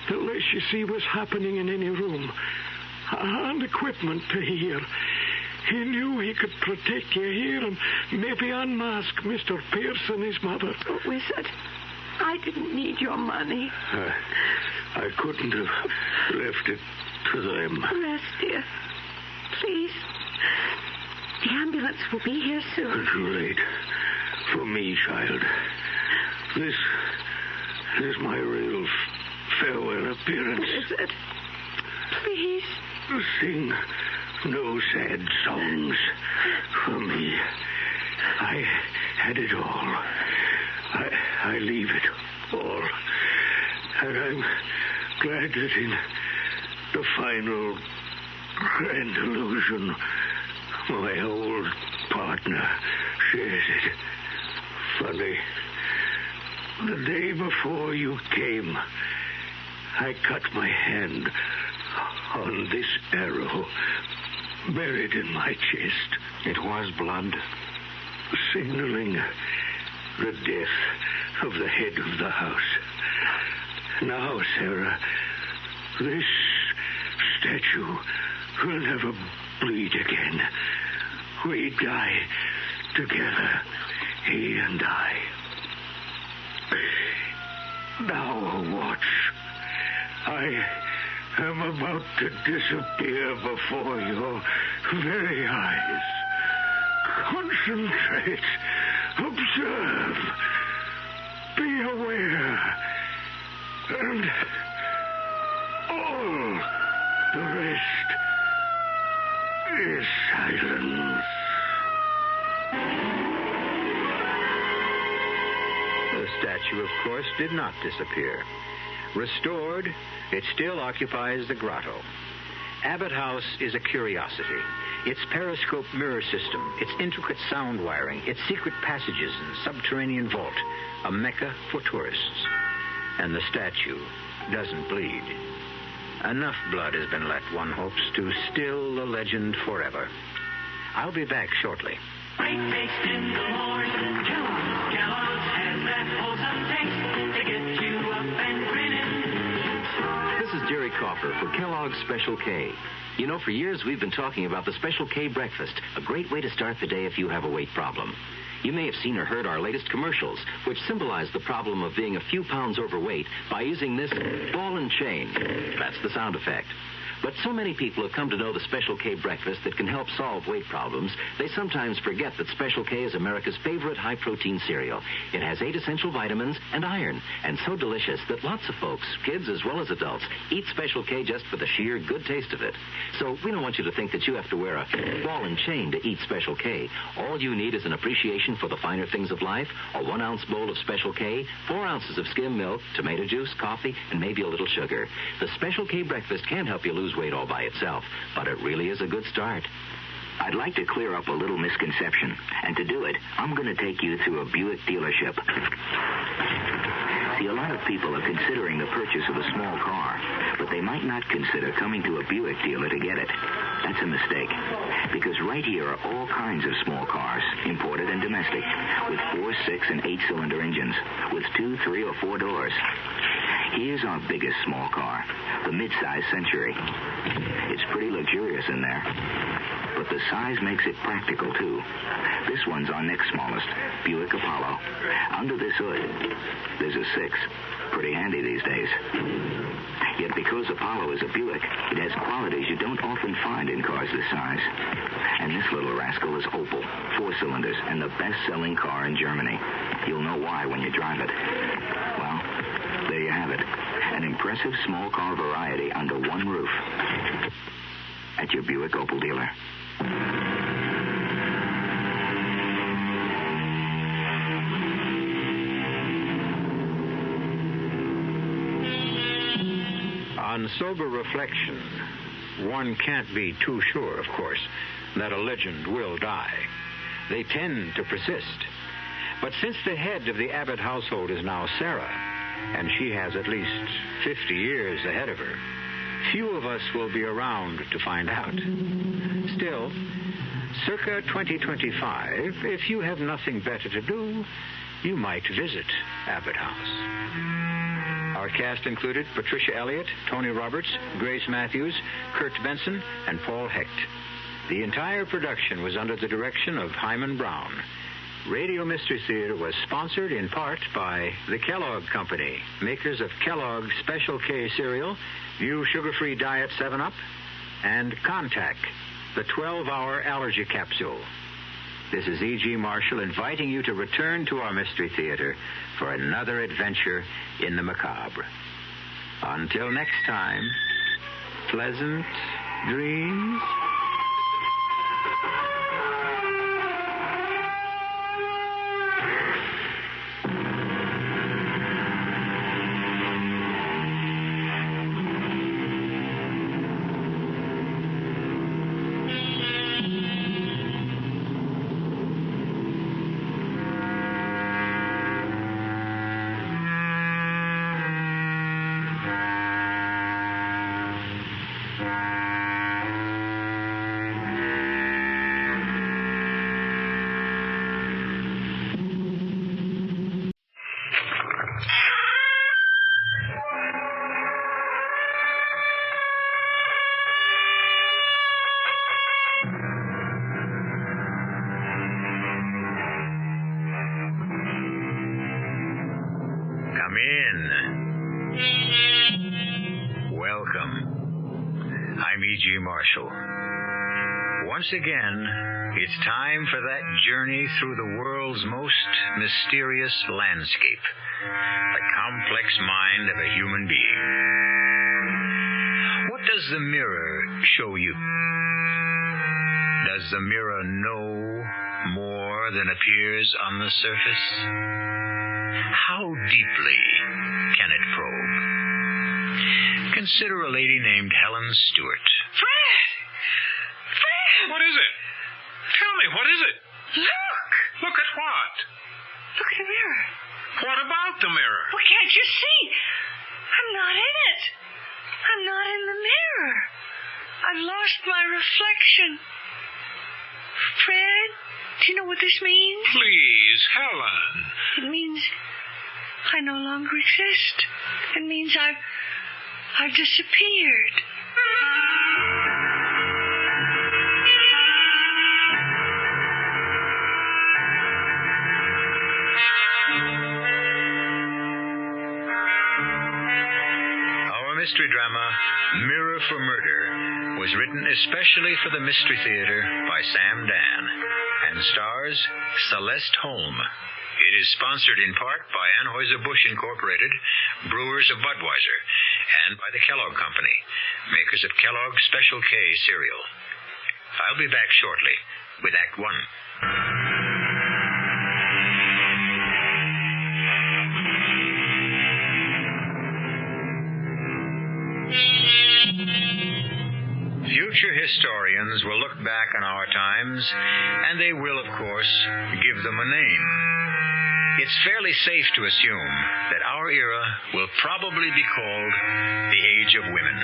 that lets you see what's happening in any room, and equipment to hear. He knew he could protect you here and maybe unmask Mr. Pierce and his mother. Oh, Wizard, I didn't need your money. I couldn't have left it to them. Rest, dear. Please. The ambulance will be here soon. Too late. For me, child. This is my real farewell appearance. Wizard, please. Sing no sad songs for me. I had it all. I leave it all. And I'm glad that in the final grand illusion, my old partner shares it. Funny. The day before you came, I cut my hand on this arrow buried in my chest. It was blood? Signaling the death of the head of the house. Now, Sarah, this statue will never bleed again. We die together, he and I. Now watch. I am about to disappear before your very eyes. Concentrate. Observe. Be aware. And all the rest is silence. The statue, of course, did not disappear. Restored, it still occupies the grotto. Abbott House is a curiosity. Its periscope mirror system, its intricate sound wiring, its secret passages and subterranean vault, a mecca for tourists. And the statue doesn't bleed. Enough blood has been let, one hopes, to still the legend forever. I'll be back shortly. Breakfast in the morning. Kellogg's has that wholesome taste to get you up and grinning. This is Jerry Coffer for Kellogg's Special K. You know, for years we've been talking about the Special K breakfast, a great way to start the day if you have a weight problem. You may have seen or heard our latest commercials, which symbolize the problem of being a few pounds overweight by using this ball and chain. That's the sound effect. But so many people have come to know the Special K breakfast that can help solve weight problems, they sometimes forget that Special K is America's favorite high-protein cereal. It has 8 essential vitamins and iron, and so delicious that lots of folks, kids as well as adults, eat Special K just for the sheer good taste of it. So we don't want you to think that you have to wear a ball and chain to eat Special K. All you need is an appreciation for the finer things of life, a 1-ounce bowl of Special K, 4 ounces of skim milk, tomato juice, coffee, and maybe a little sugar. The Special K breakfast can help you lose weight all by itself, but it really is a good start. I'd like to clear up a little misconception, and to do it, I'm going to take you through a Buick dealership. See, a lot of people are considering the purchase of a small car, but they might not consider coming to a Buick dealer to get it. That's a mistake, because right here are all kinds of small cars, imported and domestic, with 4, 6, and 8-cylinder engines, with 2, 3, or 4 doors. Here's our biggest small car, the mid-size Century. It's pretty luxurious in there, but the size makes it practical, too. This one's our next smallest, Buick Apollo. Under this hood, there's a 6. Pretty handy these days. Yet because Apollo is a Buick, it has qualities you don't often find in cars this size. And this little rascal is Opel, 4 cylinders, and the best-selling car in Germany. You'll know why when you drive it. Well, there you have it. An impressive small car variety under one roof. At your Buick Opel dealer. On sober reflection, one can't be too sure, of course, that a legend will die. They tend to persist. But since the head of the Abbott household is now Sarah, and she has at least 50 years ahead of her, few of us will be around to find out. Still, circa 2025, if you have nothing better to do, you might visit Abbott House. Our cast included Patricia Elliott, Tony Roberts, Grace Matthews, Kurt Benson, and Paul Hecht. The entire production was under the direction of Hyman Brown. Radio Mystery Theater was sponsored in part by the Kellogg Company, makers of Kellogg's Special K cereal, new sugar-free diet 7-Up, and Contact, the 12-hour allergy capsule. This is E.G. Marshall inviting you to return to our Mystery Theater for another adventure in the macabre. Until next time, pleasant dreams. I'm E.G. Marshall. Once again, it's time for that journey through the world's most mysterious landscape, the complex mind of a human being. What does the mirror show you? Does the mirror know more than appears on the surface? How deeply can it probe? Consider a lady named Helen Stewart. Fred! What is it? Tell me, what is it? Look! Look at what? Look at the mirror. What about the mirror? Well, can't you see? I'm not in it. I'm not in the mirror. I've lost my reflection. Fred, do you know what this means? Please, Helen. It means I no longer exist. It means I've disappeared. Mystery drama Mirror for Murder was written especially for the Mystery Theater by Sam Dan and stars Celeste Holm. It is sponsored in part by Anheuser-Busch Incorporated, brewers of Budweiser, and by the Kellogg Company, makers of Kellogg's Special K cereal. I'll be back shortly with Act 1. Future historians will look back on our times, and they will, of course, give them a name. It's fairly safe to assume that our era will probably be called the Age of Women.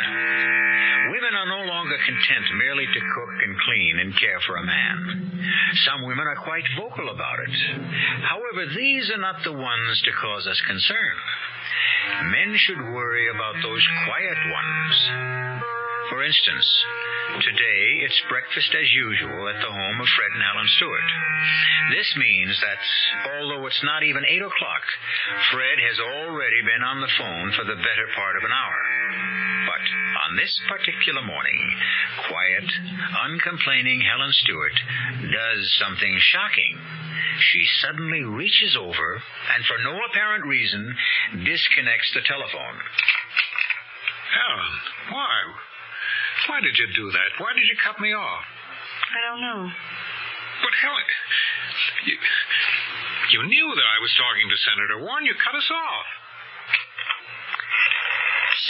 Women are no longer content merely to cook and clean and care for a man. Some women are quite vocal about it. However, these are not the ones to cause us concern. Men should worry about those quiet ones. For instance, today it's breakfast as usual at the home of Fred and Helen Stewart. This means that, although it's not even 8 o'clock, Fred has already been on the phone for the better part of an hour. But on this particular morning, quiet, uncomplaining Helen Stewart does something shocking. She suddenly reaches over and, for no apparent reason, disconnects the telephone. Helen, why? Why did you do that? Why did you cut me off? I don't know. But, Helen, you knew that I was talking to Senator Warren. You cut us off.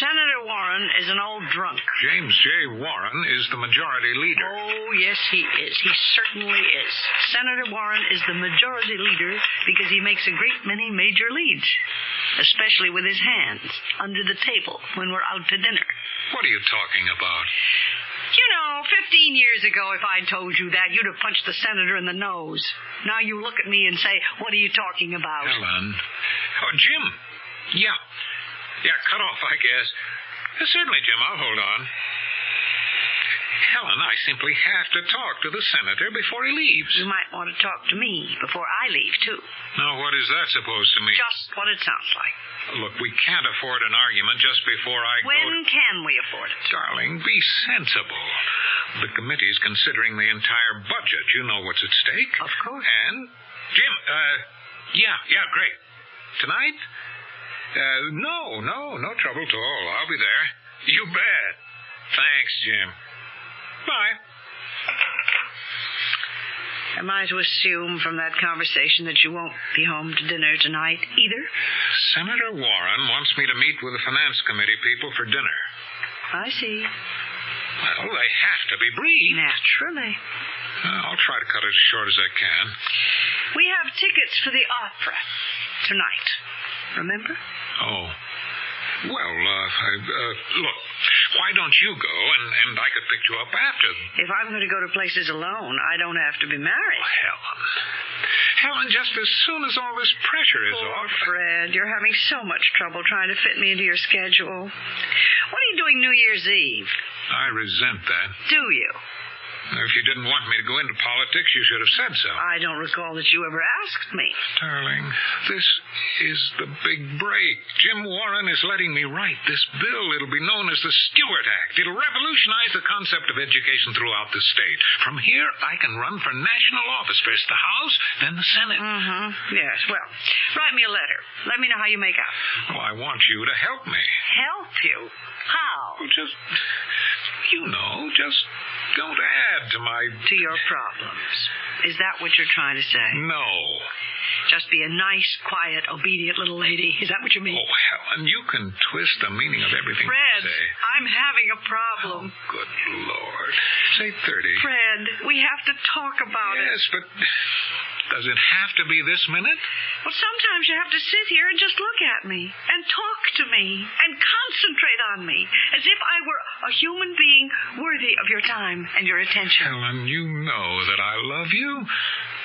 Senator Warren is an old drunk. James J. Warren is the majority leader. Oh, yes, he is. He certainly is. Senator Warren is the majority leader because he makes a great many major leads, especially with his hands under the table when we're out to dinner. What are you talking about? You know, 15 years ago, if I'd told you that, you'd have punched the senator in the nose. Now you look at me and say, what are you talking about? Helen. Oh, Jim. Yeah, cut off, I guess. Certainly, Jim, I'll hold on. Helen, I simply have to talk to the senator before he leaves. You might want to talk to me before I leave, too. Now, what is that supposed to mean? Just what it sounds like. Look, we can't afford an argument just before I go. When can we afford it? Darling, be sensible. The committee's considering the entire budget. You know what's at stake. Of course. And, Jim, yeah, great. Tonight? No trouble at all. I'll be there. You bet. Thanks, Jim. Bye. Am I to assume from that conversation that you won't be home to dinner tonight either? Senator Warren wants me to meet with the Finance Committee people for dinner. I see. Well, they have to be brief. Naturally. I'll try to cut it as short as I can. We have tickets for the opera tonight. Remember? Oh. Well, look, why don't you go, and I could pick you up after. If I'm going to go to places alone, I don't have to be married. Oh, Helen, just as soon as all this pressure is off... Fred, you're having so much trouble trying to fit me into your schedule. What are you doing New Year's Eve? I resent that. Do you? If you didn't want me to go into politics, you should have said so. I don't recall that you ever asked me. Darling, this is the big break. Jim Warren is letting me write this bill. It'll be known as the Stewart Act. It'll revolutionize the concept of education throughout the state. From here, I can run for national office. First the House, then the Senate. Mm-hmm. Yes, well, write me a letter. Let me know how you make out. Well, I want you to help me. Help you? How? Well, just don't add to my... To your problems. Is that what you're trying to say? No. Just be a nice, quiet, obedient little lady. Is that what you mean? Oh, Helen, you can twist the meaning of everything Fred, you say. I'm having a problem. Oh, good Lord. Say 30. Fred, we have to talk about it. Yes, but does it have to be this minute? Well, sometimes you have to sit here and just look at me and talk to me and concentrate on me as if I were a human being worthy of your time and your attention. Helen, you know that I love you.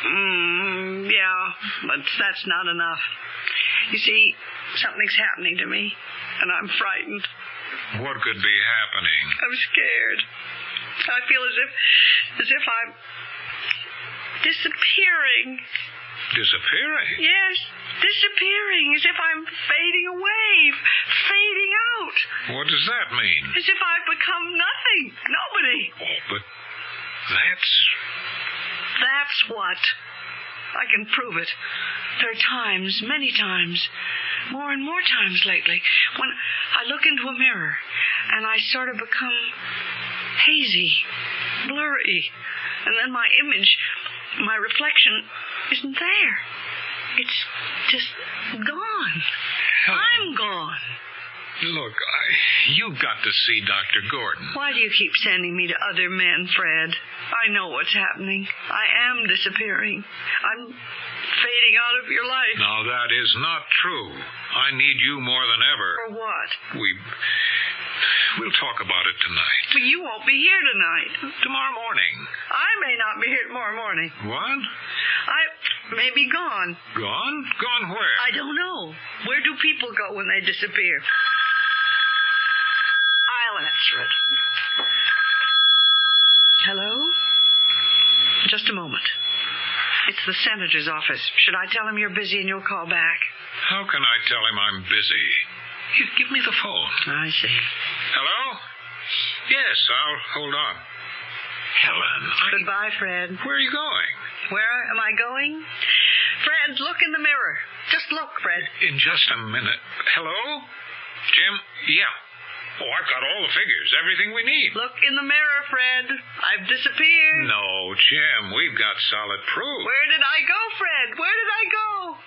Yeah, but that's not enough. You see, something's happening to me, and I'm frightened. What could be happening? I'm scared. I feel as if I'm disappearing. Disappearing? Yes, disappearing, as if I'm fading away, fading out. What does that mean? As if I've become nothing, nobody. Oh, but that's what. I can prove it. There are times, many times, more and more times lately, when I look into a mirror and I sort of become hazy, blurry, and then my image, my reflection isn't there. It's just gone. Helen. I'm gone. Look, you've got to see Dr. Gordon. Why do you keep sending me to other men, Fred? I know what's happening. I am disappearing. I'm fading out of your life. Now, that is not true. I need you more than ever. For what? We'll talk about it tonight. But you won't be here tonight. Tomorrow morning. I may not be here tomorrow morning. What? I may be gone. Gone? Gone where? I don't know. Where do people go when they disappear? I'll answer it. Hello? Just a moment. It's the senator's office. Should I tell him you're busy and you'll call back? How can I tell him I'm busy? You give me the phone. I see. Hello? Yes, I'll hold on. Helen, Goodbye, Fred. Where are you going? Where am I going? Fred, look in the mirror. Just look, Fred. In just a minute. Hello? Jim? Yeah. Oh, I've got all the figures, everything we need. Look in the mirror, Fred. I've disappeared. No, Jim, we've got solid proof. Where did I go, Fred? Where did I go?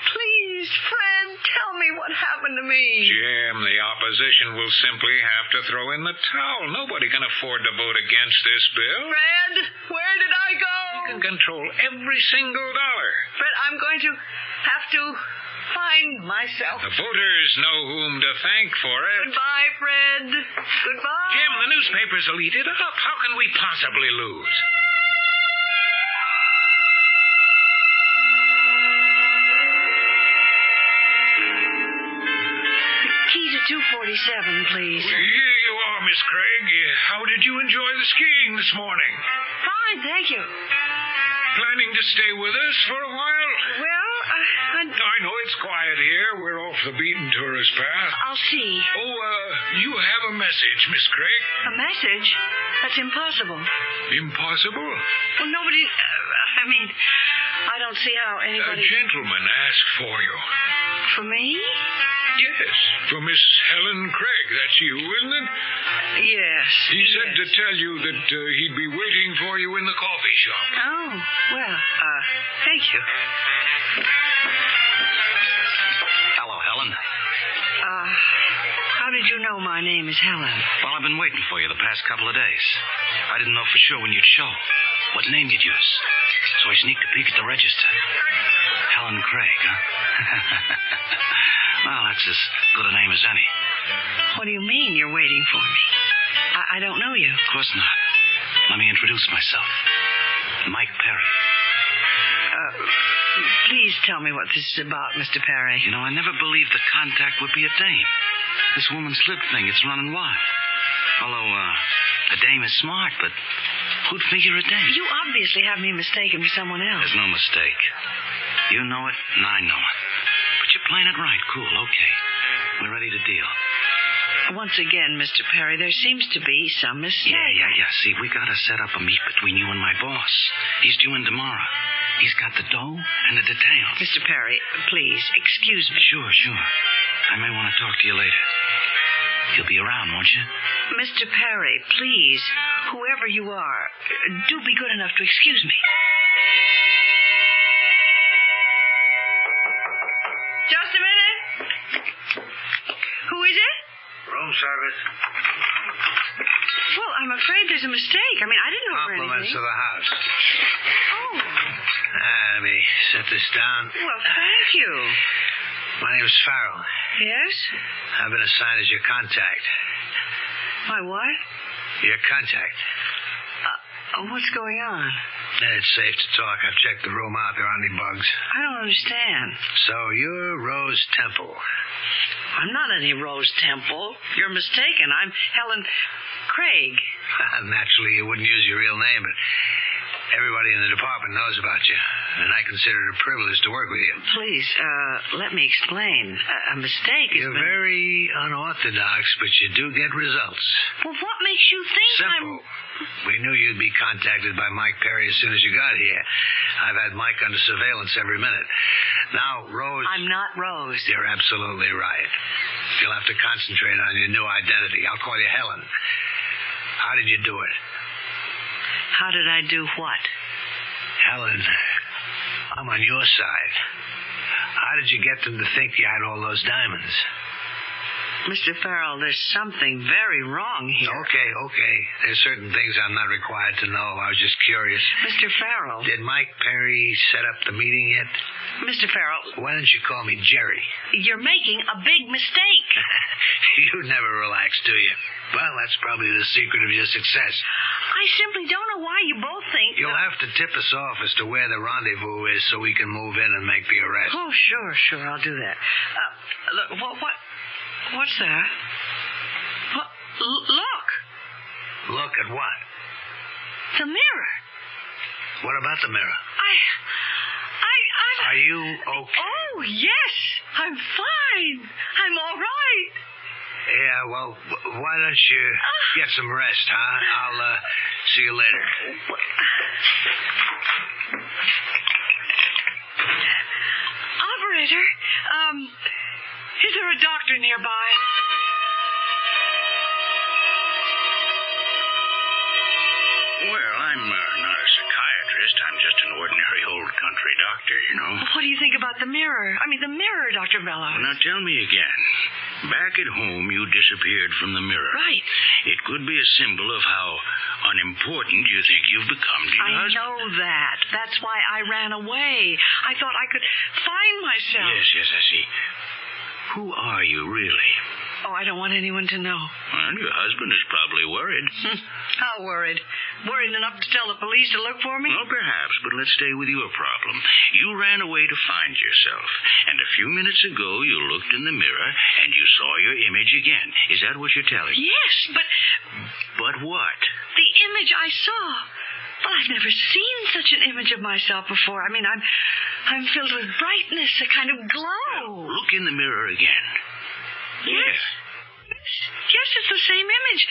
Please, Fred, tell me what happened to me. Jim, the opposition will simply have to throw in the towel. Nobody can afford to vote against this bill. Fred, where did I go? You can control every single dollar. Fred, I'm going to have to find myself. The voters know whom to thank for it. Goodbye, Fred. Goodbye. Jim, the newspapers will eat it up. How can we possibly lose? The key to 247, please. Here you are, Miss Craig. How did you enjoy the skiing this morning? Fine, thank you. Planning to stay with us for a while? Well, I know it's quiet here. We're off the beaten tourist path. I'll see. Oh, you have a message, Miss Craig. A message? That's impossible. Impossible? Well, nobody... I don't see how anybody... A gentleman asked for you. For me? Yes, for Miss Helen Craig. That's you, isn't it? Yes. He said to tell you that he'd be waiting for you in the coffee shop. Oh, well, thank you. Hello, Helen. How did you know my name is Helen? Well, I've been waiting for you the past couple of days. I didn't know for sure when you'd show, what name you'd use. So I sneaked a peek at the register. Helen Craig, huh? Well, that's as good a name as any. What do you mean you're waiting for me? I don't know you. Of course not. Let me introduce myself. Mike Perry. Please tell me what this is about, Mr. Perry. You know, I never believed the contact would be a dame. This woman's slip thing, it's running wild. Although, a dame is smart, but Who'd figure it then? You obviously have me mistaken for someone else. There's no mistake. You know it, and I know it. But you're playing it right. Cool, okay. We're ready to deal. Once again, Mr. Perry, there seems to be some mistake. Yeah. See, we gotta set up a meet between you and my boss. He's due in tomorrow. He's got the dough and the details. Mr. Perry, please, excuse me. Sure. I may want to talk to you later. You'll be around, won't you? Mr. Perry, please, whoever you are, do be good enough to excuse me. Just a minute. Who is it? Room service. Well, I'm afraid there's a mistake. I mean, I didn't order anything. Compliments to the house. Oh. Let me set this down. Well, thank you. My name's Farrell. Yes? I've been assigned as your contact. My what? Your contact. What's going on? It's safe to talk. I've checked the room out. There aren't any bugs. I don't understand. So you're Rose Temple. I'm not any Rose Temple. You're mistaken. I'm Helen Craig. Naturally, you wouldn't use your real name, but everybody in the department knows about you, and I consider it a privilege to work with you. Please, let me explain. A mistake has You're been... very unorthodox, but you do get results. Well, what makes you think Simple. We knew you'd be contacted by Mike Perry as soon as you got here. I've had Mike under surveillance every minute. Now, Rose... I'm not Rose. You're absolutely right. You'll have to concentrate on your new identity. I'll call you Helen. How did you do it? How did I do what? Helen, I'm on your side. How did you get them to think you had all those diamonds? Mr. Farrell, there's something very wrong here. Okay. There's certain things I'm not required to know. I was just curious. Mr. Farrell. Did Mike Perry set up the meeting yet? Mr. Farrell. Why don't you call me Jerry? You're making a big mistake. You never relax, do you? Well, that's probably the secret of your success. I simply don't know why you both think... You'll have to tip us off as to where the rendezvous is so we can move in and make the arrest. Oh, sure. I'll do that. Look, what's that? Look. Look at what? The mirror. What about the mirror? Are you okay? Oh, yes. I'm fine. I'm all right. Yeah, well, why don't you get some rest, huh? I'll see you later. Operator, is there a doctor nearby? Well, I'm not a psychiatrist. I'm just an ordinary old country doctor, you know. What do you think about the mirror? I mean, the mirror, Dr. Bellows. Now, tell me again. Back at home, you disappeared from the mirror. Right. It could be a symbol of how unimportant you think you've become to your husband. I know that. That's why I ran away. I thought I could find myself. Yes, I see. Who are you, really? Oh, I don't want anyone to know. Well, your husband is probably worried. How worried? Worried enough to tell the police to look for me? Well, perhaps, but let's stay with your problem. You ran away to find yourself, and a few minutes ago you looked in the mirror and you saw your image again. Is that what you're telling me? Yes, but... But what? The image I saw. Well, I've never seen such an image of myself before. I mean, I'm filled with brightness, a kind of glow. Well, look in the mirror again. Yes. Yes, it's the same image.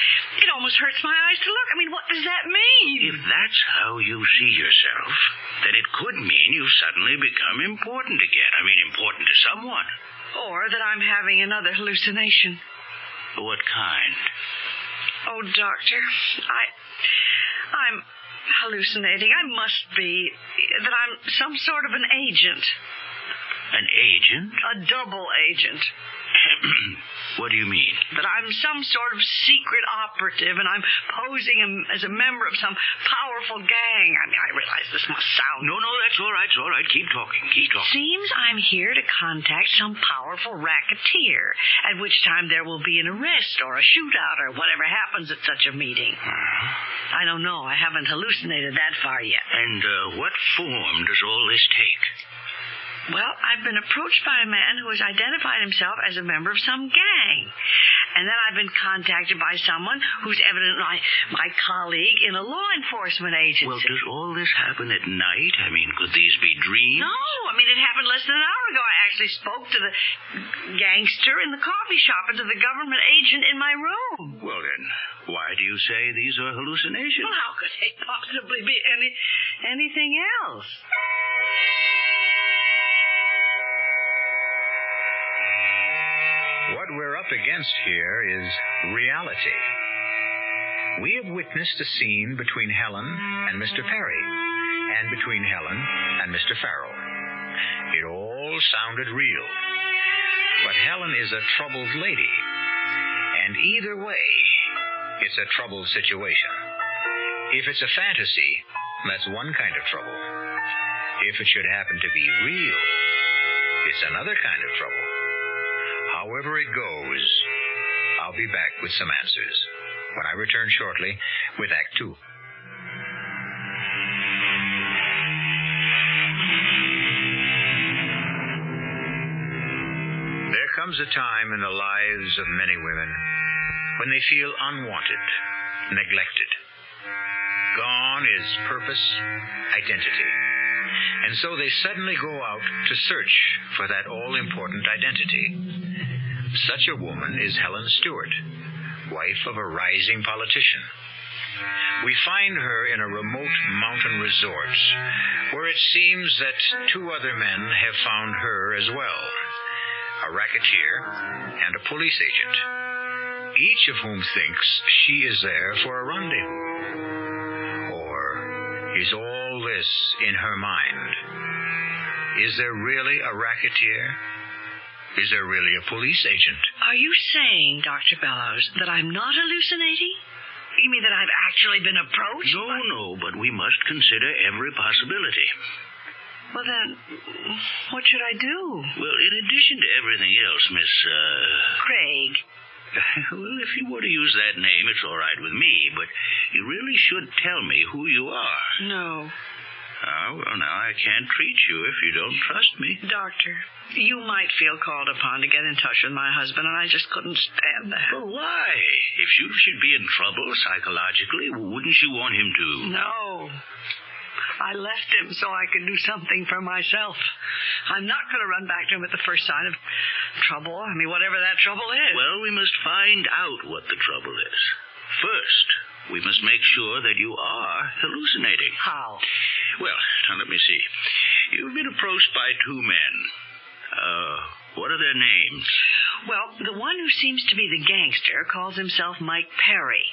It almost hurts my eyes to look. I mean, what does that mean? If that's how you see yourself, then it could mean you've suddenly become important again. I mean, important to someone. Or that I'm having another hallucination. What kind? Oh, Doctor, I'm hallucinating. I must be. That I'm some sort of an agent. An agent? A double agent. What do you mean? That I'm some sort of secret operative, and I'm posing as a member of some powerful gang. I mean, I realize this must sound... No, that's all right. It's all right. Keep talking. It seems I'm here to contact some powerful racketeer, at which time there will be an arrest or a shootout or whatever happens at such a meeting. I don't know. I haven't hallucinated that far yet. And what form does all this take? Well, I've been approached by a man who has identified himself as a member of some gang. And then I've been contacted by someone who's evidently my colleague in a law enforcement agency. Well, does all this happen at night? I mean, could these be dreams? No, it happened less than an hour ago. I actually spoke to the gangster in the coffee shop and to the government agent in my room. Well, then, why do you say these are hallucinations? Well, how could they possibly be anything else? What we're up against here is reality. We have witnessed a scene between Helen and Mr. Perry, and between Helen and Mr. Farrell. It all sounded real. But Helen is a troubled lady, and either way, it's a troubled situation. If it's a fantasy, that's one kind of trouble. If it should happen to be real, it's another kind of trouble. However it goes, I'll be back with some answers when I return shortly with Act 2. There comes a time in the lives of many women when they feel unwanted, neglected. Gone is purpose, identity. And so they suddenly go out to search for that all-important identity. Such a woman is Helen Stewart, wife of a rising politician. We find her in a remote mountain resort where it seems that two other men have found her as well, a racketeer and a police agent, each of whom thinks she is there for a rendezvous. Or is all this in her mind? Is there really a racketeer? Is there really a police agent? Are you saying, Dr. Bellows, that I'm not hallucinating? You mean that I've actually been approached? No, but we must consider every possibility. Well, then, what should I do? Well, in addition to everything else, Miss, Craig. Well, if you want to use that name, it's all right with me, but you really should tell me who you are. No. Well, now, I can't treat you if you don't trust me. Doctor, you might feel called upon to get in touch with my husband, and I just couldn't stand that. Well, why? If you should be in trouble psychologically, wouldn't you want him to? No. I left him so I could do something for myself. I'm not going to run back to him at the first sign of trouble. Whatever that trouble is. Well, we must find out what the trouble is. First, we must make sure that you are hallucinating. How? Well, now let me see. You've been approached by two men. What are their names? Well, the one who seems to be the gangster calls himself Mike Perry.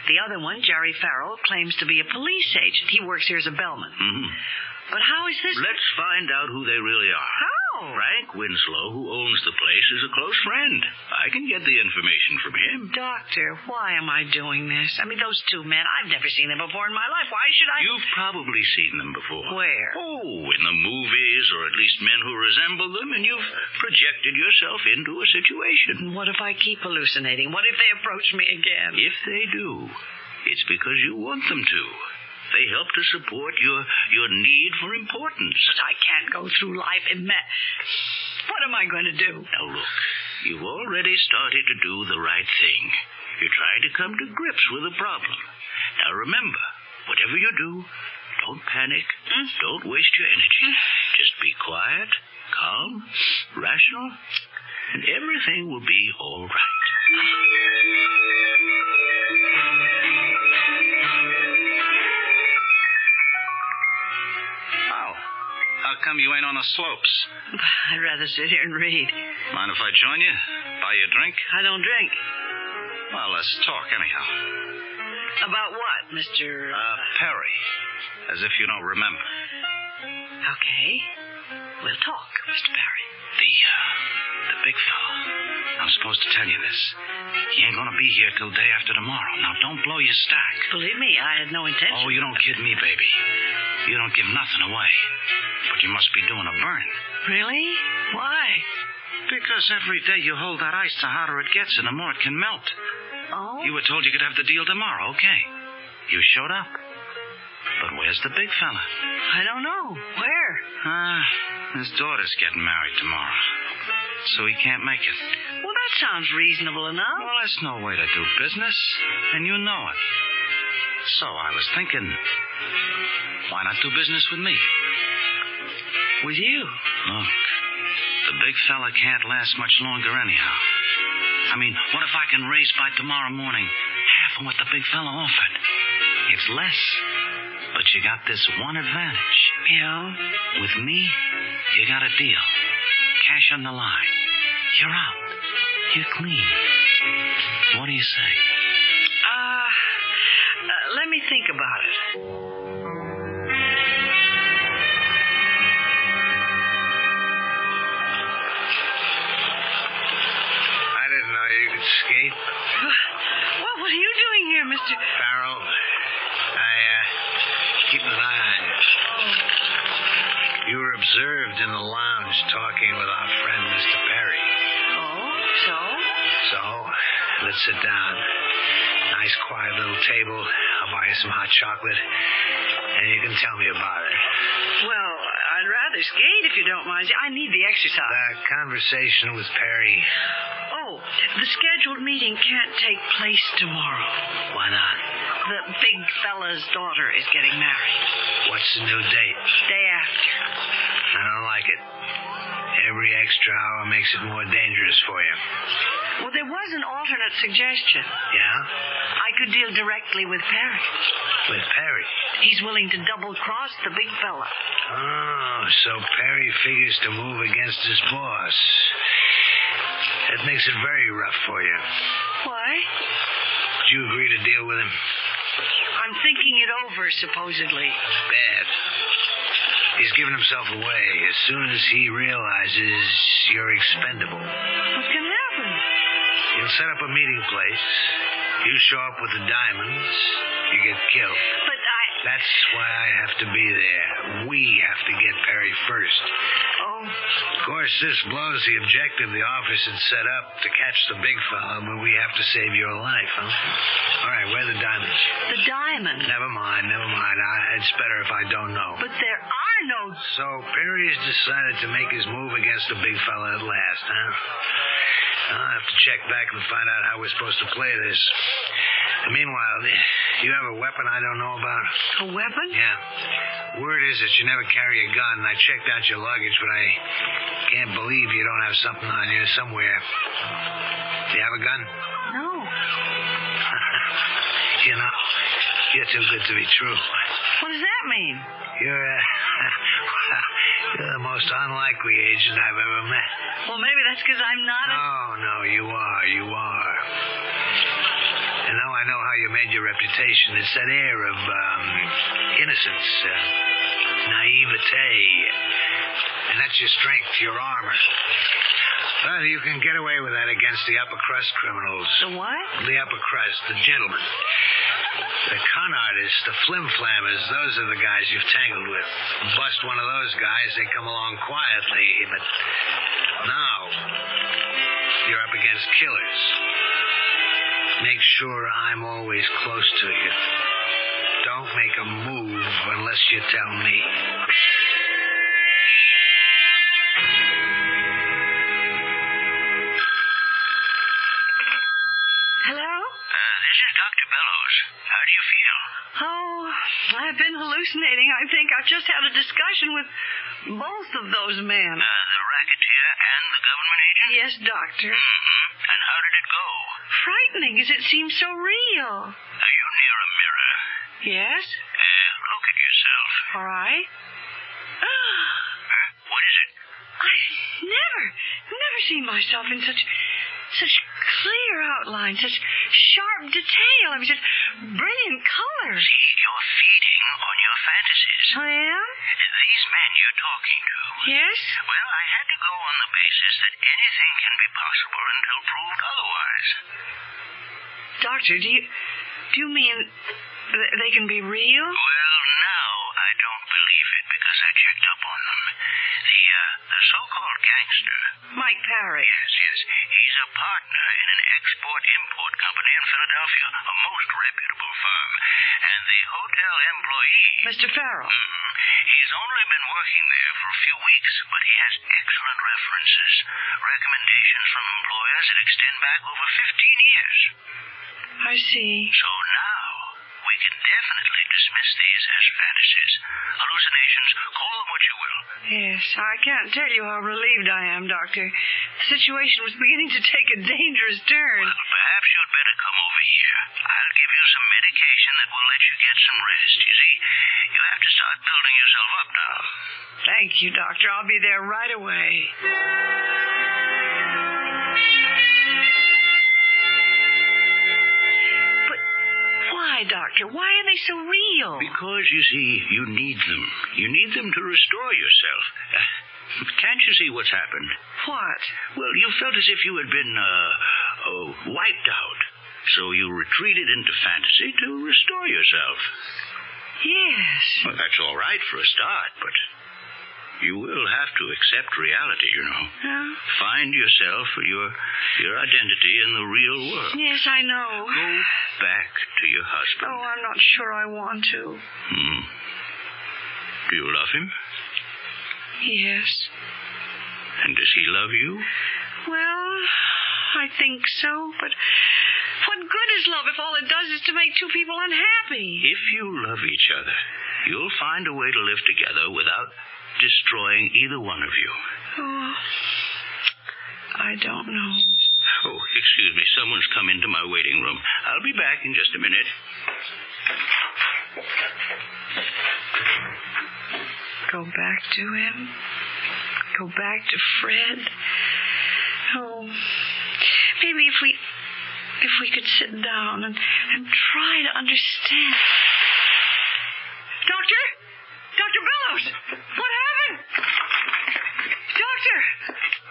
The other one, Jerry Farrell, claims to be a police agent. He works here as a bellman. Mm-hmm. But how is this... Let's find out who they really are. How? Frank Winslow, who owns the place, is a close friend. I can get the information from him. Doctor, why am I doing this? Those two men, I've never seen them before in my life. Why should I... You've probably seen them before. Where? Oh, in the movies, or at least men who resemble them, and you've projected yourself into a situation. What if I keep hallucinating? What if they approach me again? If they do, it's because you want them to. They help to support your need for importance. But I can't go through life What am I going to do? Now, look, you've already started to do the right thing. You're trying to come to grips with the problem. Now, remember, whatever you do, don't panic. Don't waste your energy. Just be quiet, calm, rational, and everything will be all right. How come you ain't on the slopes? I'd rather sit here and read. Mind if I join you? Buy you a drink? I don't drink. Well, let's talk anyhow. About what, Mr. Perry. As if you don't remember. Okay. We'll talk, Mr. Perry. The big fella. I'm supposed to tell you this. He ain't gonna be here till day after tomorrow. Now, don't blow your stack. Believe me, I had no intention. Oh, you don't kid me, baby. You don't give nothing away. But you must be doing a burn. Really? Why? Because every day you hold that ice, the hotter it gets and the more it can melt. Oh? You were told you could have the deal tomorrow, okay. You showed up. But where's the big fella? I don't know. Where? His daughter's getting married tomorrow. So he can't make it. Well, that's sounds reasonable enough. Well, that's no way to do business, and you know it. So I was thinking, why not do business with me? With you? Look, the big fella can't last much longer anyhow. I mean, what if I can raise by tomorrow morning half of what the big fella offered? It's less, but you got this one advantage. Yeah? With me, you got a deal. Cash on the line. You're out. You're clean. What do you say? Let me think about it. I didn't know you could skate. Well, what are you doing here, Mr. Farrell, I keep an eye on you. You were observed in the lounge talking with our friend, Mr. Perry. Oh, so? So, let's sit down. Nice, quiet little table. I'll buy you some hot chocolate, and you can tell me about it. Well, I'd rather skate if you don't mind. I need the exercise. The conversation with Perry. Oh, the scheduled meeting can't take place tomorrow. Why not? The big fella's daughter is getting married. What's the new date? Day after. I don't like it. Every extra hour makes it more dangerous for you. Well, there was an alternate suggestion. Yeah? I could deal directly with Perry. With Perry? He's willing to double-cross the big fella. Oh, so Perry figures to move against his boss. That makes it very rough for you. Why? Did you agree to deal with him? I'm thinking it over, supposedly. Bad. He's given himself away as soon as he realizes you're expendable. What can happen? He'll set up a meeting place. You show up with the diamonds. You get killed. But That's why I have to be there. We have to get Perry first. Oh. Of course, this blows the objective the office had set up to catch the big fella, but we have to save your life, huh? All right, where are the diamonds? The diamonds? Never mind. It's better if I don't know. But there are no... So Perry's decided to make his move against the big fella at last, huh? I'll have to check back and find out how we're supposed to play this. Meanwhile, you have a weapon I don't know about? A weapon? Yeah. Word is that you never carry a gun. I checked out your luggage, but I can't believe you don't have something on you somewhere. Do you have a gun? No. You know, you're too good to be true. What does that mean? You're the most unlikely agent I've ever met. Well, maybe that's because I'm not No, you are. And now I know how you made your reputation. It's that air of innocence, naivete. And that's your strength, your armor. Well, you can get away with that against the upper crust criminals. The what? The upper crust, the gentlemen. The con artists, the flim-flammers, those are the guys you've tangled with. Bust one of those guys, they come along quietly. But now, you're up against killers. Make sure I'm always close to you. Don't make a move unless you tell me. Hello? This is Dr. Bellows. How do you feel? Oh, I've been hallucinating. I think I've just had a discussion with both of those men. The racketeer and the government agent? Yes, Doctor. Mm-hmm. And how did it go? Frightening, as it seems so real. Are you near a mirror? Yes? Look at yourself. All right. What is it? I've never seen myself in such clear outline, such sharp detail. I mean, such brilliant colors. See, you're feeding on your fantasies. I am? These men you're talking to. Yes? Well, I had to go on the basis that anything can be possible until proved otherwise. Doctor, do you mean they can be real? Well, now I don't believe it because I checked up on them. The so-called gangster. Mike Parry. Yes. He's a partner in an export-import company in Philadelphia, a most reputable firm. And the hotel employee... Mr. Farrell. He's He's only been working there for a few weeks, but he has excellent references, recommendations from employers that extend back over 15 years. I see. So now, we can definitely dismiss these as fantasies. Hallucinations, call them what you will. Yes, I can't tell you how relieved I am, Doctor. The situation was beginning to take a dangerous turn. Well, perhaps you'd better come over here. I'll give you some medication that will let you get some rest. You see, you have to start building yourself up now. Thank you, Doctor. I'll be there right away. But why, Doctor? Why are they so real? Because, you see, you need them. You need them to restore yourself. Can't you see what's happened? What? Well, you felt as if you had been, wiped out. So you retreated into fantasy to restore yourself. Yes. Well, that's all right for a start, but you will have to accept reality, you know. Huh? Find yourself, your identity in the real world. Yes, I know. Go back to your husband. Oh, I'm not sure I want to. Do you love him? Yes. And does he love you? Well, I think so, but what good is love if all it does is to make two people unhappy? If you love each other, you'll find a way to live together without destroying either one of you. Oh, I don't know. Oh, excuse me. Someone's come into my waiting room. I'll be back in just a minute. Go back to him? Go back to Fred? Oh, maybe if we could sit down and try to understand. Doctor? Dr. Bellows! What happened? Doctor!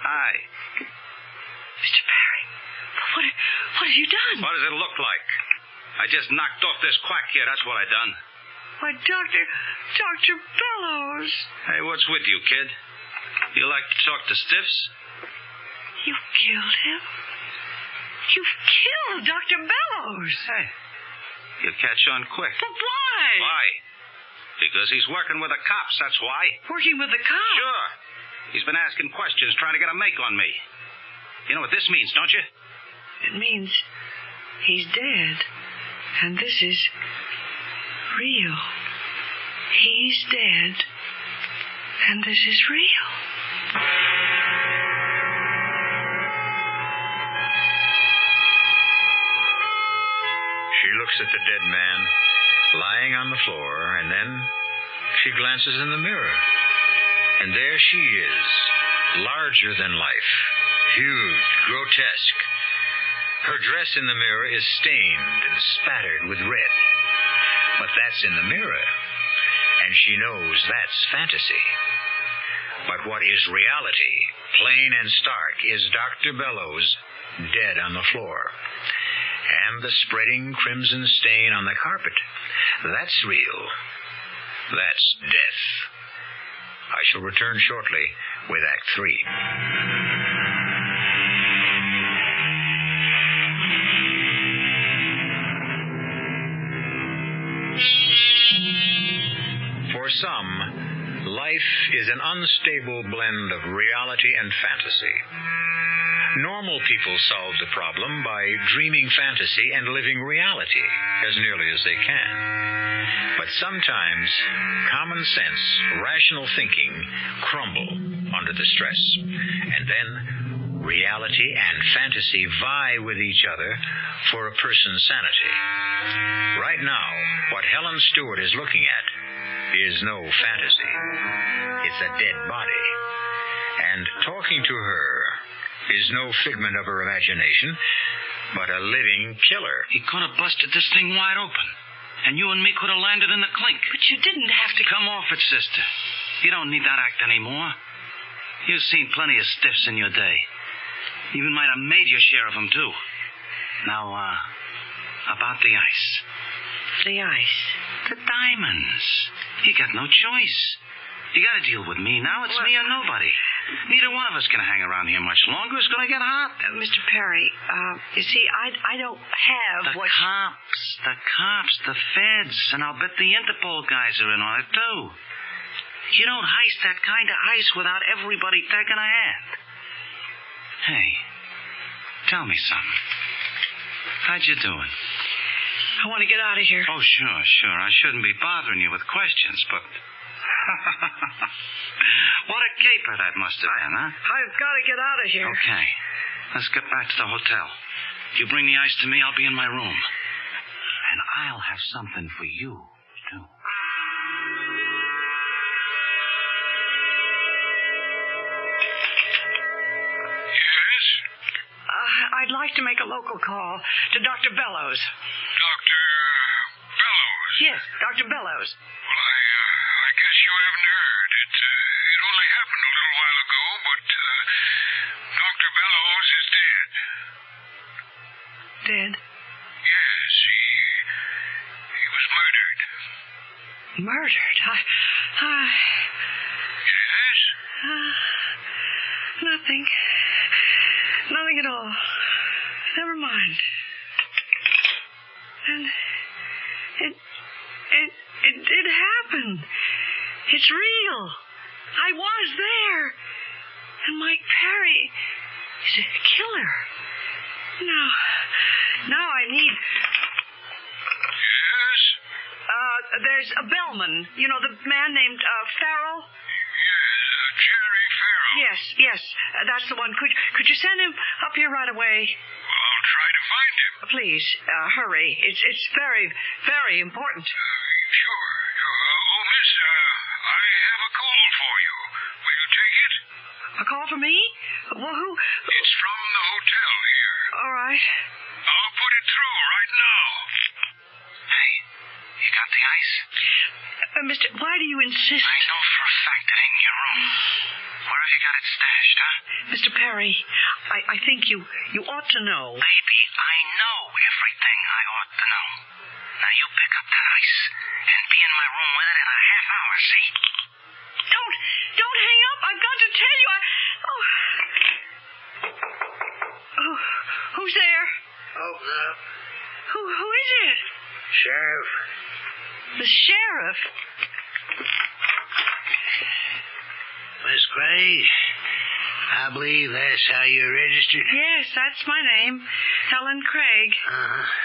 Hi. Mr. Perry, what have you done? What does it look like? I just knocked off this quack here. That's what I done. Why, Dr. Bellows. Hey, what's with you, kid? You like to talk to stiffs? You killed him? You've killed Dr. Bellows. Hey, you catch on quick. But why? Why? Because he's working with the cops, that's why. Working with the cops? Sure. He's been asking questions, trying to get a make on me. You know what this means, don't you? It means he's dead. And this is real. He's dead. And this is real. She looks at the dead man lying on the floor, and then she glances in the mirror. And there she is, larger than life, huge, grotesque. Her dress in the mirror is stained and spattered with red. But that's in the mirror, and she knows that's fantasy. But what is reality, plain and stark, is Dr. Bellows dead on the floor. And the spreading crimson stain on the carpet. That's real. That's death. I shall return shortly with Act 3. For some, life is an unstable blend of reality and fantasy. Normal people solve the problem by dreaming fantasy and living reality as nearly as they can. But sometimes common sense, rational thinking crumble under the stress. And then reality and fantasy vie with each other for a person's sanity. Right now, what Helen Stewart is looking at is no fantasy. It's a dead body. And talking to her is no figment of her imagination, but a living killer. He could have busted this thing wide open, and you and me could have landed in the clink. But you didn't have to... Come off it, sister. You don't need that act anymore. You've seen plenty of stiffs in your day. You even might have made your share of them, too. Now, about the ice. The ice? The diamonds. You got no choice. You got to deal with me now. It's me or nobody. Neither one of us can hang around here much longer. It's going to get hot. Mr. Perry, you see, I don't have the cops, the feds, and I'll bet the Interpol guys are in on it, too. You don't heist that kind of ice without everybody taking a hand. Hey, tell me something. How'd you doing? I want to get out of here. Oh, sure. I shouldn't be bothering you with questions, but... What a caper that must have been, huh? I've got to get out of here. Okay. Let's get back to the hotel. If you bring the ice to me, I'll be in my room. And I'll have something for you, too. Yes? I'd like to make a local call to Dr. Bellows. Dr. Bellows? Yes, Dr. Bellows. Well, I guess you haven't heard. It only happened a little while ago, but Dr. Bellows is dead. Dead? Yes, he was murdered. Murdered? Yes? Nothing. Nothing at all. Never mind. And it did happen. It's real. I was there. And Mike Perry is a killer. Now I need... Yes? There's a bellman. You know, the man named Farrell? Yes, Jerry Farrell. Yes. That's the one. Could you send him up here right away? Well, I'll try to find him. Please, hurry. It's very, very important. Sure. Oh, miss, I have a call for you. Will you take it? A call for me? Well, who? It's from the hotel here. All right. I'll put it through right now. Hey, you got the ice? Mister, why do you insist? I know for a fact it ain't in your room. Where have you got it stashed, huh? Mr. Perry, I think you ought to know. Baby, I know everything I ought to know. Now you pick up that ice and be in my room with it in a half hour, see? Don't hang up. I've got to tell you. Who's there? Open up. Who is it? Sheriff. The sheriff? Miss Craig, I believe that's how you're registered. Yes, that's my name. Helen Craig.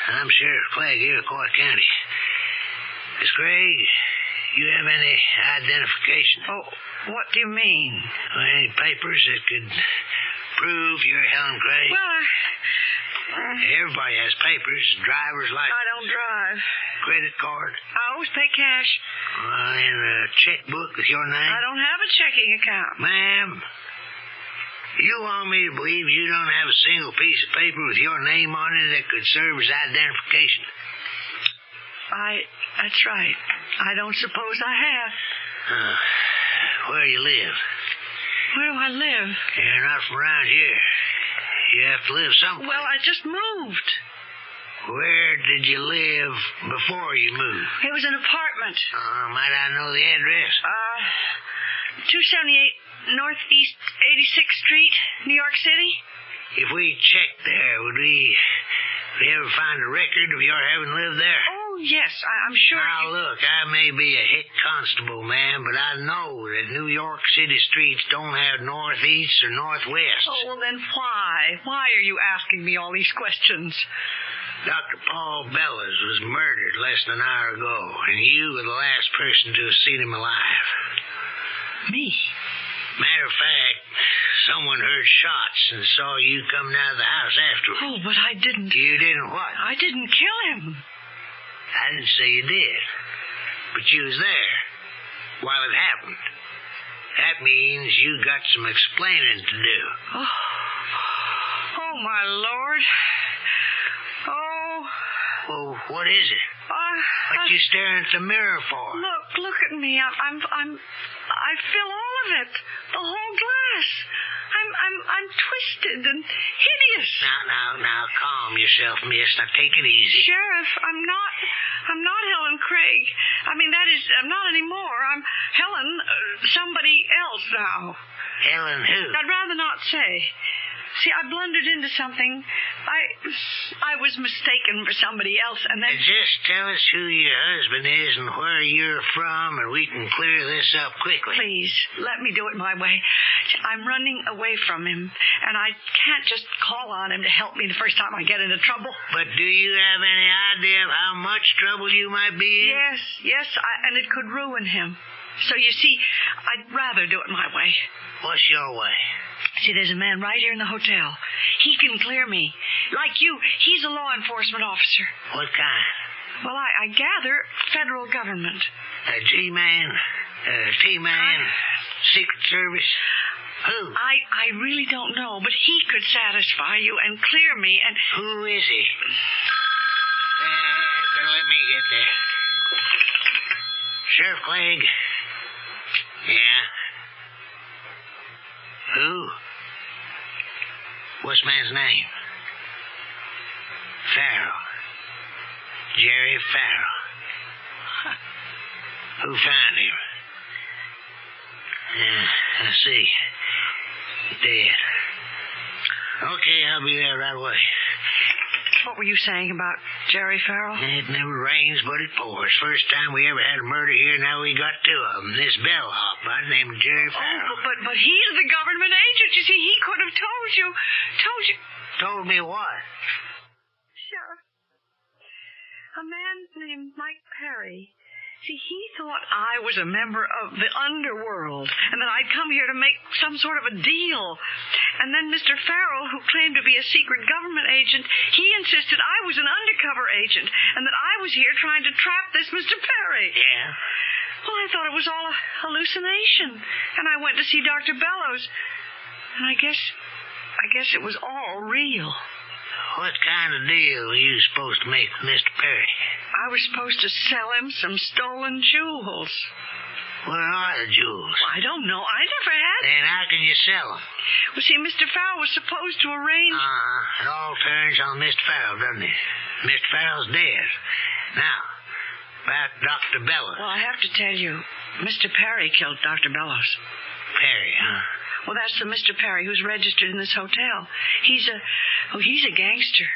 I'm Sheriff Clegg here in Court County. Miss Craig, you have any identification? Oh, what do you mean? Any papers that could prove you're Helen Craig? Well, everybody has papers. Driver's license. I don't drive. Credit card. I always pay cash. And a checkbook with your name? I don't have a checking account. Ma'am, you want me to believe you don't have a single piece of paper with your name on it that could serve as identification? That's right. I don't suppose I have. Where do you live? Where do I live? You're not from around here. You have to live somewhere. Well, I just moved. Where did you live before you moved? It was an apartment. Might I know the address? 278 Northeast 86th Street, New York City. If we checked there, would we ever find a record of your having lived there? Oh, yes, I'm sure. Now, look, I may be a hick constable, man, but I know that New York City streets don't have northeast or northwest. Oh, well, then why? Why are you asking me all these questions? Dr. Paul Bellows was murdered less than an hour ago, and you were the last person to have seen him alive. Me? Matter of fact, someone heard shots and saw you coming out of the house afterward. Oh, but I didn't. You didn't what? I didn't kill him. I didn't say you did, but you was there while it happened. That means you got some explaining to do. Oh, my Lord. Well, what is it? What you staring at the mirror for? Look at me. I feel all of it. The whole glass. I'm twisted and hideous. Now, calm yourself, miss. Now, take it easy. Sheriff, I'm not Helen Craig. I mean, that is, I'm not anymore. I'm Helen, somebody else now. Helen who? I'd rather not say. See, I blundered into something. I was mistaken for somebody else, and then... Just tell us who your husband is and where you're from, and we can clear this up quickly. Please, let me do it my way. I'm running away from him, and I can't just call on him to help me the first time I get into trouble. But do you have any idea of how much trouble you might be in? Yes, and it could ruin him. So, you see, I'd rather do it my way. What's your way? See, there's a man right here in the hotel. He can clear me. Like you, he's a law enforcement officer. What kind? Well, I gather federal government. A G-man? A T-man? Secret Service? Who? I really don't know, but he could satisfy you and clear me and... Who is he? Let me get there. Sheriff Clegg? Yeah. Who? What's man's name? Farrell. Jerry Farrell. Who found him? I see. Dead. Okay, I'll be there right away. What were you saying about Jerry Farrell? It never rains, but it pours. First time we ever had a murder here, now we got two of them. This bellhop, by the name of Jerry Farrell. Oh, but he's the government agent. You see, he could have told you. Told me what? Sheriff, a man named Mike Perry. See, he thought I was a member of the underworld and that I'd come here to make some sort of a deal. And then Mr. Farrell, who claimed to be a secret government agent, he insisted I was an undercover agent and that I was here trying to trap this Mr. Perry. Yeah? Well, I thought it was all a hallucination. And I went to see Dr. Bellows. And I guess it was all real. What kind of deal were you supposed to make with Mr. Perry? I was supposed to sell him some stolen jewels. Where are the jewels? I don't know. I never had them. Then how can you sell them? Well, see, Mr. Farrell was supposed to arrange... It all turns on Mr. Farrell, doesn't it? Mr. Farrell's dead. Now, about Dr. Bellows. Well, I have to tell you, Mr. Perry killed Dr. Bellows. Perry, huh? Well, that's the Mr. Perry who's registered in this hotel. He's a gangster.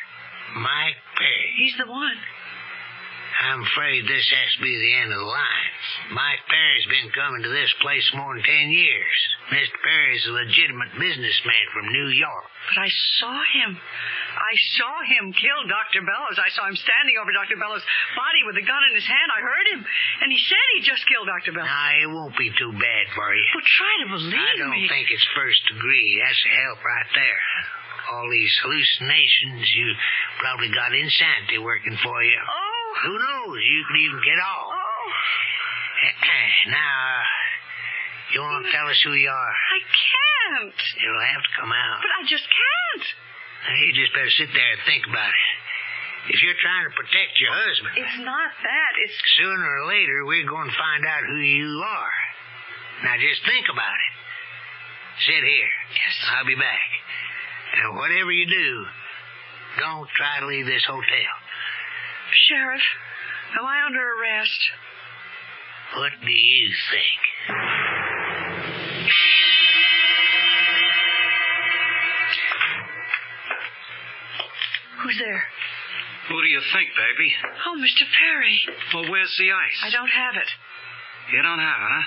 Mike Perry? He's the one. I'm afraid this has to be the end of the line. Mike Perry's been coming to this place more than 10 years. Mr. Perry's a legitimate businessman from New York. But I saw him. I saw him kill Dr. Bellows. I saw him standing over Dr. Bellows' body with a gun in his hand. I heard him. And he said he just killed Dr. Bellows. Now, it won't be too bad for you. Well, try to believe me. I don't think it's first degree. That's a help right there. All these hallucinations, you probably got insanity working for you. Oh. Who knows? You could even get off. Oh. Now, you want to tell us who you are? I can't. It'll have to come out. But I just can't. Now, you just better sit there and think about it. If you're trying to protect your husband... It's not that. It's... Sooner or later, we're going to find out who you are. Now, just think about it. Sit here. Yes. I'll be back. And whatever you do, don't try to leave this hotel. Sheriff, am I under arrest? What do you think? Who's there? Who do you think, baby? Oh, Mr. Perry. Well, where's the ice? I don't have it. You don't have it, huh?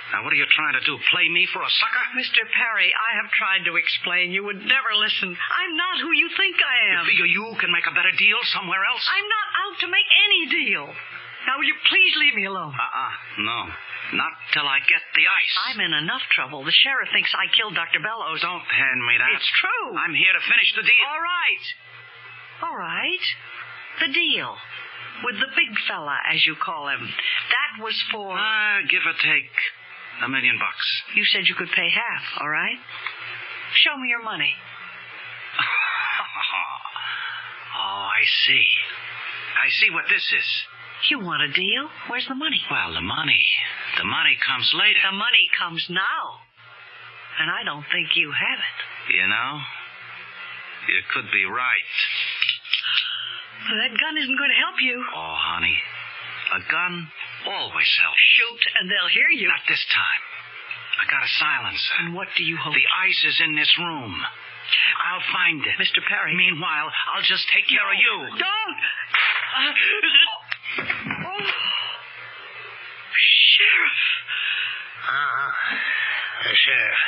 Now, what are you trying to do, play me for a sucker? Mr. Perry, I have tried to explain. You would never listen. I'm not who you think I am. You figure you can make a better deal somewhere else? I'm not out to make any deal. Now, will you please leave me alone? No. Not till I get the ice. I'm in enough trouble. The sheriff thinks I killed Dr. Bellows. Don't hand me that. It's true. I'm here to finish the deal. All right. The deal. With the big fella, as you call him. That was for... Give or take $1 million. You said you could pay half, all right? Show me your money. Oh, I see. I see what this is. You want a deal? Where's the money? Well, the money comes later. The money comes now. And I don't think you have it. You know, you could be right. Well, that gun isn't going to help you. Oh, honey, a gun always helps. Shoot, and they'll hear you. Not this time. I got a silencer. And what do you hope? The ice is in this room. I'll find it. Mr. Perry. Meanwhile, I'll just take care of you. Don't! Sheriff. The sheriff.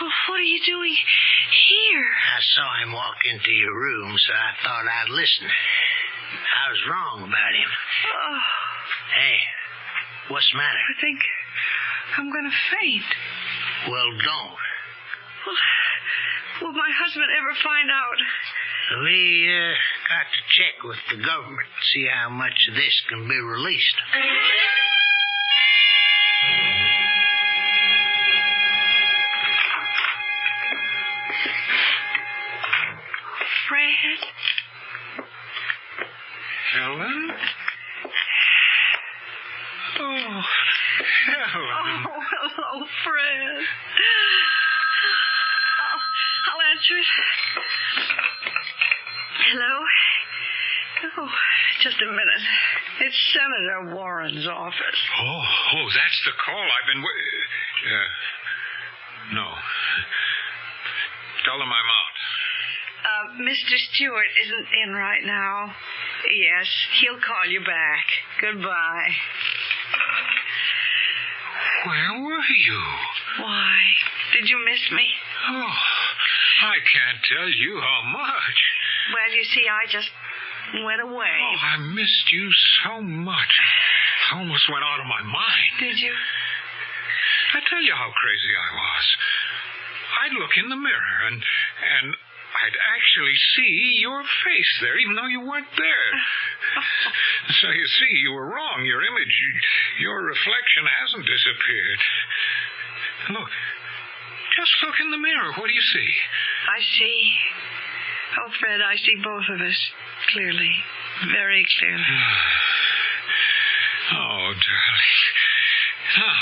Well, what are you doing here? I saw him walk into your room, so I thought I'd listen. I was wrong about him. Oh. Hey, what's the matter? I think I'm going to faint. Well, don't. Will my husband ever find out? We got to check with the government, see how much of this can be released. Fred? Helen? Oh, Helen. Oh, hello, Fred. I'll answer it. Hello? Oh, just a minute. It's Senator Warren's office. Oh, that's the call I've been no. Tell them I'm out. Mr. Stewart isn't in right now. Yes, he'll call you back. Goodbye. Where were you? Why? Did you miss me? Oh, I can't tell you how much. Well, you see, I just went away. Oh, I missed you so much. I almost went out of my mind. Did you? I tell you how crazy I was. I'd look in the mirror and I'd actually see your face there, even though you weren't there. So you see, you were wrong. Your image, your reflection hasn't disappeared. Look. Just look in the mirror. What do you see? I see. Oh, Fred, I see both of us clearly. Very clearly. Oh, darling. Now,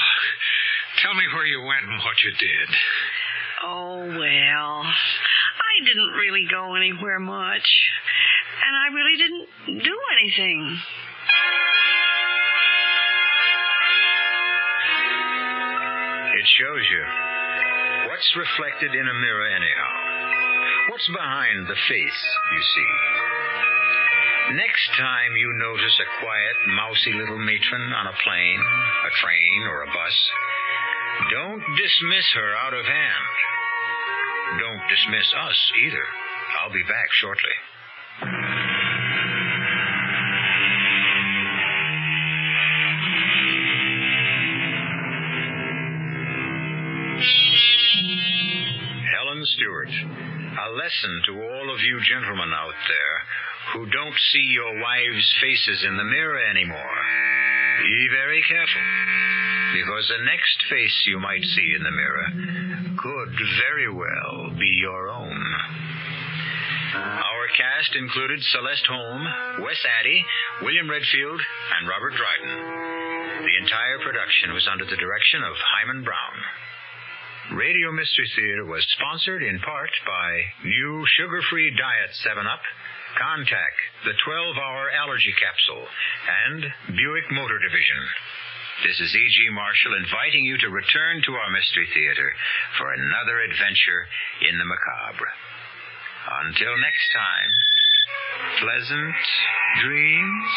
tell me where you went and what you did. Oh, well, I didn't really go anywhere much. And I really didn't do anything. It shows you. What's reflected in a mirror anyhow? What's behind the face you see? Next time you notice a quiet, mousy little matron on a plane, a train, or a bus, don't dismiss her out of hand. Don't dismiss us either. I'll be back shortly. Stewart, a lesson to all of you gentlemen out there who don't see your wives' faces in the mirror anymore. Be very careful, because the next face you might see in the mirror could very well be your own. Our cast included Celeste Holm, Wes Addy, William Redfield, and Robert Dryden. The entire production was under the direction of Hyman Brown. Radio Mystery Theater was sponsored in part by new sugar-free diet 7-Up, Contact, the 12-hour allergy capsule, and Buick Motor Division. This is E.G. Marshall inviting you to return to our Mystery Theater for another adventure in the macabre. Until next time, pleasant dreams.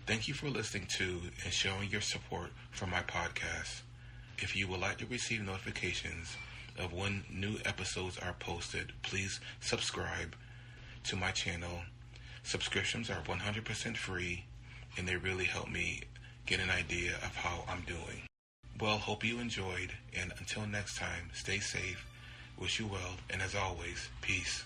Thank you for listening to and showing your support for my podcast. If you would like to receive notifications of when new episodes are posted, please subscribe to my channel. Subscriptions are 100% free, and they really help me get an idea of how I'm doing. Well, hope you enjoyed, and until next time, stay safe, wish you well, and as always, peace.